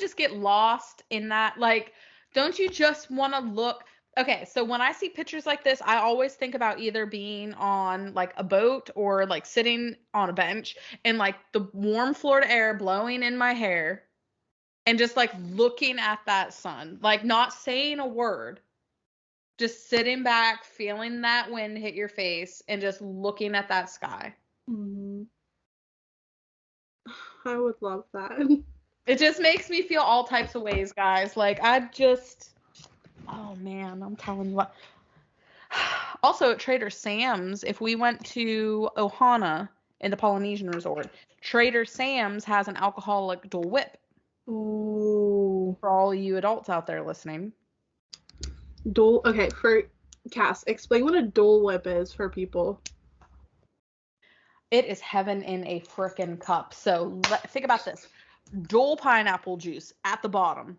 just get lost in that? Like, don't you just want to look? Okay, so when I see pictures like this, I always think about either being on like a boat or like sitting on a bench and like the warm Florida air blowing in my hair and just like looking at that sun, like not saying a word, just sitting back, feeling that wind hit your face and just looking at that sky. Mm-hmm. I would love that. It just makes me feel all types of ways, guys. Like, oh man, I'm telling you what. Also, at Trader Sam's, if we went to Ohana in the Polynesian Resort, Trader Sam's has an alcoholic Dole Whip. Ooh. For all you adults out there listening. Okay, for Cass, explain what a Dole Whip is for people. It is heaven in a frickin' cup. So think about this. Dole pineapple juice at the bottom.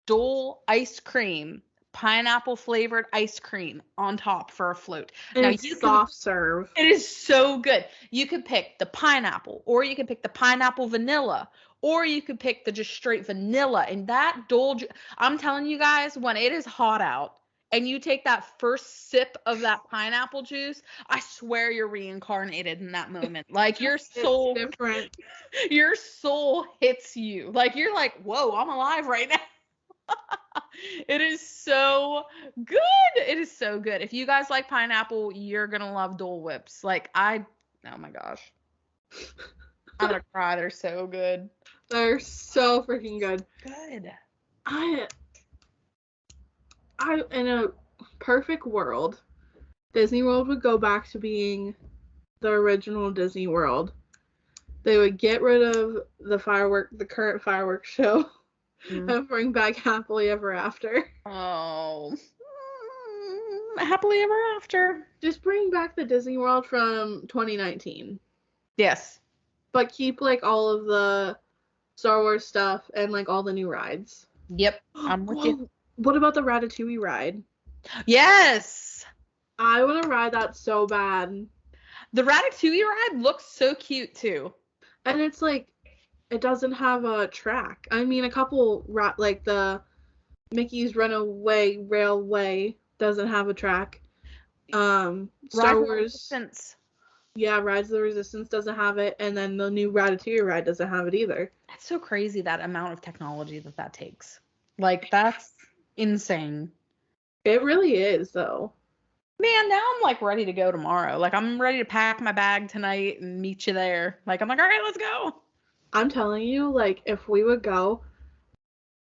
Dole ice cream. Pineapple flavored ice cream on top for a float. And now it's soft serve. It is so good. You could pick the pineapple, or you could pick the pineapple vanilla, or you could pick the just straight vanilla. And that Dole, I'm telling you guys, when it is hot out and you take that first sip of that pineapple juice, I swear you're reincarnated in that moment. Like your soul, different. Your soul hits you. Like you're like, whoa, I'm alive right now. It is so good. It is so good. If you guys like pineapple, you're gonna love Dole Whips. Like oh my gosh, I'm gonna cry. They're so good. They're so freaking good. Good. in a perfect world, Disney World would go back to being the original Disney World. They would get rid of the current fireworks show, and bring back Happily Ever After. Oh, Happily Ever After. Just bring back the Disney World from 2019. Yes. But keep, like, all of the Star Wars stuff and, like, all the new rides. Yep, I'm with you. What about the Ratatouille ride? Yes! I want to ride that so bad. The Ratatouille ride looks so cute, too. And it's, like, it doesn't have a track. I mean, a couple, like, the Mickey's Runaway Railway doesn't have a track. Star Wars... Resistance. Yeah, Rise of the Resistance doesn't have it, and then the new Ratatouille ride doesn't have it either. That's so crazy, that amount of technology that takes. Like, that's insane. It really is, though. Man, now I'm, like, ready to go tomorrow. Like, I'm ready to pack my bag tonight and meet you there. Like, I'm like, all right, let's go. I'm telling you, like, if we would go,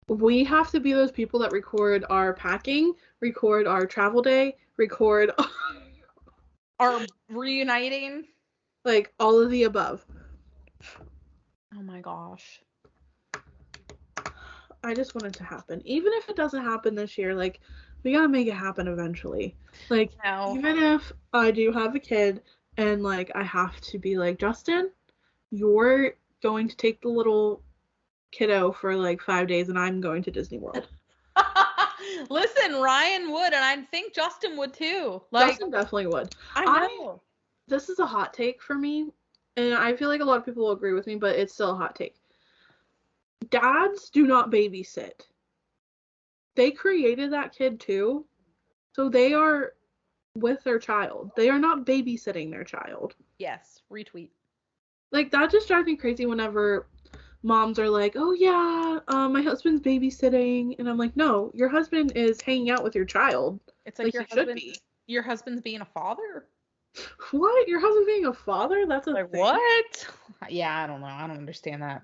we have to be those people that record our packing, record our travel day, record... Are reuniting? Like, all of the above. Oh my gosh. I just want it to happen. Even if it doesn't happen this year, like, we gotta make it happen eventually. Like, even if I do have a kid and, like, I have to be like, Justin, you're going to take the little kiddo for, like, 5 days and I'm going to Disney World. Listen, Ryan would, and I think Justin would too. Like, Justin definitely would. I know. This is a hot take for me, and I feel like a lot of people will agree with me, but it's still a hot take. Dads do not babysit. They created that kid too, so they are with their child. They are not babysitting their child. Yes, retweet. Like, that just drives me crazy whenever moms are like, oh yeah, my husband's babysitting, and I'm like, no, your husband is hanging out with your child. It's like your husband's being a father. What? Your husband being a father? That's a like thing? What? Yeah, I don't know. I don't understand that.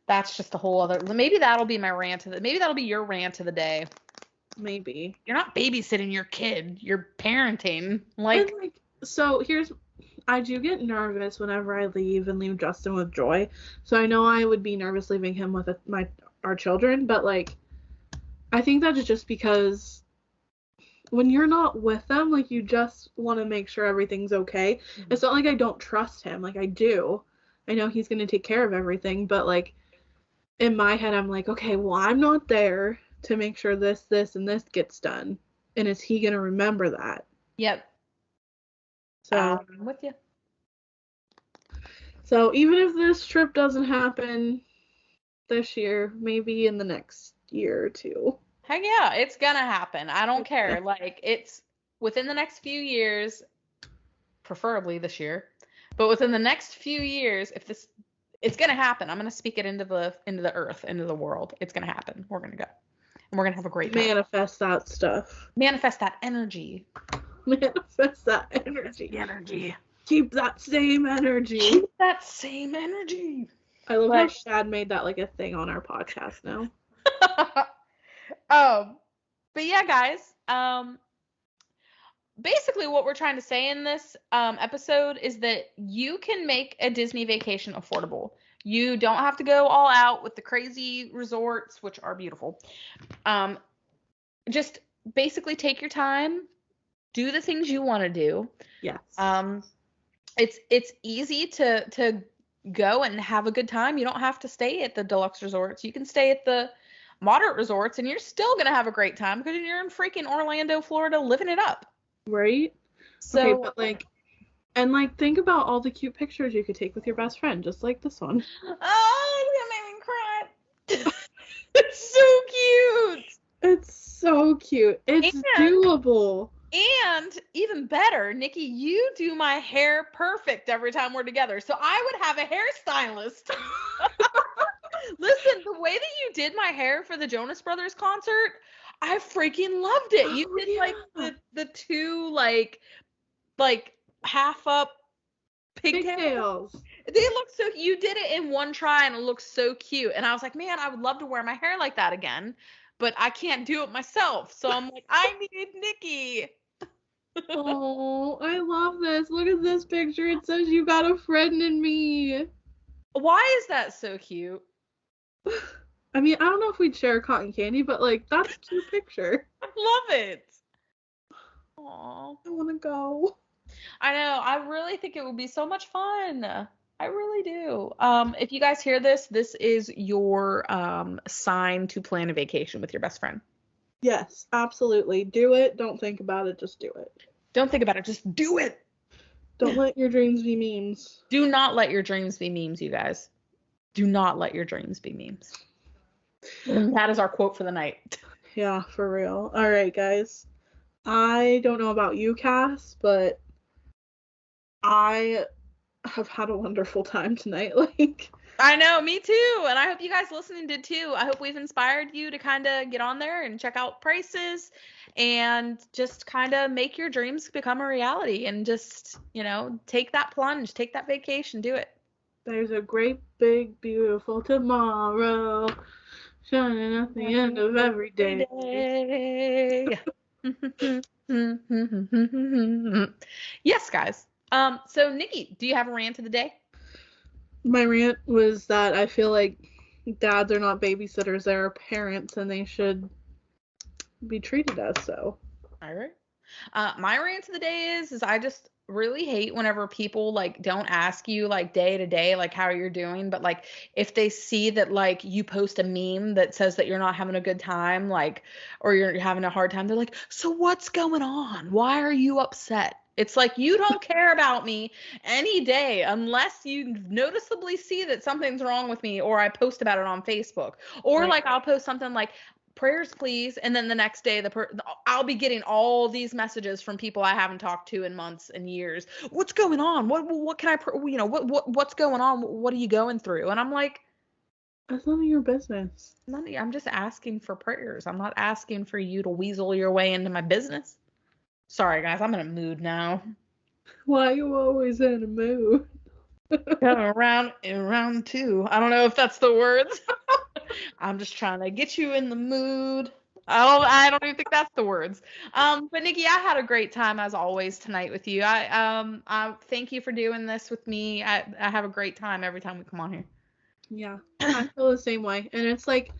That's just a whole other. Maybe that'll be my rant of the. Maybe that'll be your rant of the day. Maybe. You're not babysitting your kid. You're parenting. Like so I do get nervous whenever I leave and leave Justin with Joy. So I know I would be nervous leaving him with our children, but, like, I think that's just because when you're not with them, like, you just want to make sure everything's okay. Mm-hmm. It's not like I don't trust him. Like, I do. I know he's going to take care of everything, but, like, in my head, I'm like, okay, well, I'm not there to make sure this, and this gets done. And is he going to remember that? Yep. So I'm with you. So even if this trip doesn't happen this year, maybe in the next year or two. Heck yeah, it's gonna happen. I don't care. Like, it's within the next few years, preferably this year, but within the next few years, it's gonna happen. I'm gonna speak it into the earth, into the world. It's gonna happen. We're gonna go, and we're gonna have a great time. Manifest that stuff. Manifest that energy. Manifest that energy. The energy. Keep that same energy. Keep that same energy. I love how Shad made that like a thing on our podcast now. But yeah, guys. Basically what we're trying to say in this episode is that you can make a Disney vacation affordable. You don't have to go all out with the crazy resorts, which are beautiful. Just basically take your time, do the things you want to do. Yes. It's easy to go and have a good time. You don't have to stay at the deluxe resorts. You can stay at the moderate resorts, and you're still gonna have a great time because you're in freaking Orlando, Florida, living it up. Right. So, okay, but think about all the cute pictures you could take with your best friend, just like this one. Oh, it's gonna make me cry. It's so cute. It's so cute. It's doable. And even better, Nikki, you do my hair perfect every time we're together. So I would have a hairstylist. Listen, the way that you did my hair for the Jonas Brothers concert, I freaking loved it. You did the two like half up pigtails. They look so. You did it in one try and it looks so cute. And I was like, man, I would love to wear my hair like that again. but I can't do it myself. So I'm like, I need Nikki. Oh, I love this. Look at this picture. It says you got a friend in me. Why is that so cute? I mean, I don't know if we'd share cotton candy, but like, that's a cute picture. I love it. Aww. I want to go. I know. I really think it would be so much fun. I really do. If you guys hear this, this is your sign to plan a vacation with your best friend. Yes, absolutely. Do it. Don't think about it. Just do it. Don't think about it. Just do it. Don't let your dreams be memes. Do not let your dreams be memes, you guys. Do not let your dreams be memes. And that is our quote for the night. Yeah, for real. All right, guys. I don't know about you, Cass, but I have had a wonderful time tonight. Like, I know, me too. And I hope you guys listening did too. I hope we've inspired you to kind of get on there and check out prices and just kind of make your dreams become a reality and just, you know, take that plunge, take that vacation, do it. there's a great, big, beautiful tomorrow shining at the end of every day. Yes, guys. So Nikki, do you have a rant of the day? My rant was that I feel like dads are not babysitters, they're parents, and they should be treated as so. All right. My rant of the day is I just really hate whenever people like don't ask you like day to day like how you're doing, but like if they see that like you post a meme that says that you're not having a good time, like, or you're having a hard time, they're like, so what's going on? Why are you upset? It's like, you don't care about me any day unless you noticeably see that something's wrong with me or I post about it on Facebook. Or Right. like I'll post something like, prayers please, and then the next day I'll be getting all these messages from people I haven't talked to in months and years. What's going on? What can I what's going on? What are you going through? And I'm like, That's none of your business. I'm just asking for prayers. I'm not asking for you to weasel your way into my business. Sorry, guys, I'm in a mood now. Why are you always in a mood? Around in round two. I don't know if that's the words. I'm just trying to get you in the mood. I don't even think that's the words. But Nikki, I had a great time as always tonight with you. I thank you for doing this with me. I have a great time every time we come on here. Yeah, I feel the same way. And it's like,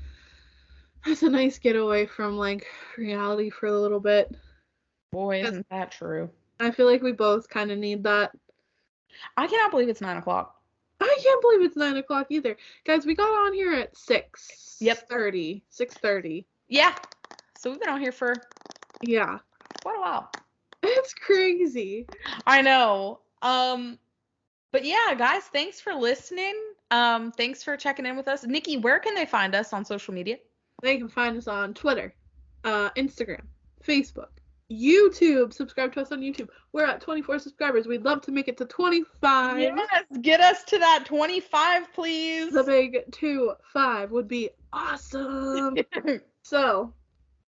it's a nice getaway from like reality for a little bit. Boy, isn't that true? I feel like we both kind of need that. I cannot believe it's 9 o'clock. I can't believe it's 9 o'clock either. Guys, we got on here at 6. Yep. 6:30. Yeah. So we've been on here for Yeah. quite a while. It's crazy. I know. But yeah, guys, thanks for listening. Thanks for checking in with us. Nikki, where can they find us on social media? They can find us on Twitter, Instagram, Facebook, YouTube. Subscribe to us on YouTube. We're at 24 subscribers. We'd love to make it to 25. Yes, get us to that 25, please. The big 25 would be awesome. So,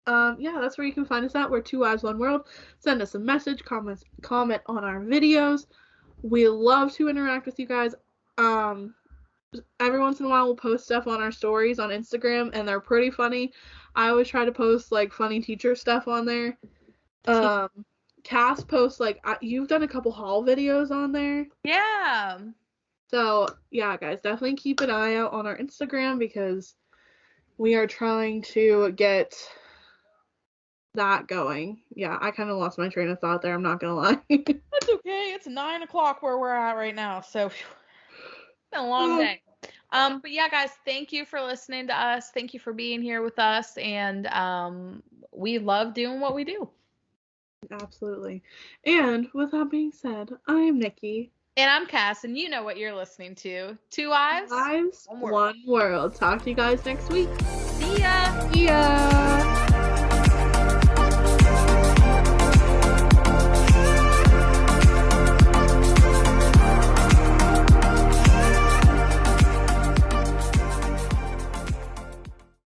yeah, that's where you can find us at. We're 2 Eyes, 1 World. Send us a message, comment on our videos. We love to interact with you guys. Every once in a while we'll post stuff on our stories on Instagram, and they're pretty funny. I always try to post like funny teacher stuff on there. Cass posts like you've done a couple haul videos on there. Yeah. So yeah, guys, definitely keep an eye out on our Instagram because we are trying to get that going. Yeah, I kind of lost my train of thought there. I'm not gonna lie. That's okay. It's 9 o'clock where we're at right now, so it's been a long day. But yeah, guys, thank you for listening to us. Thank you for being here with us, and we love doing what we do. Absolutely. And with that being said, I'm Nikki. And I'm Cass, and you know what you're listening to. 2 Eyes, 1 World. Talk to you guys next week. See ya. See ya.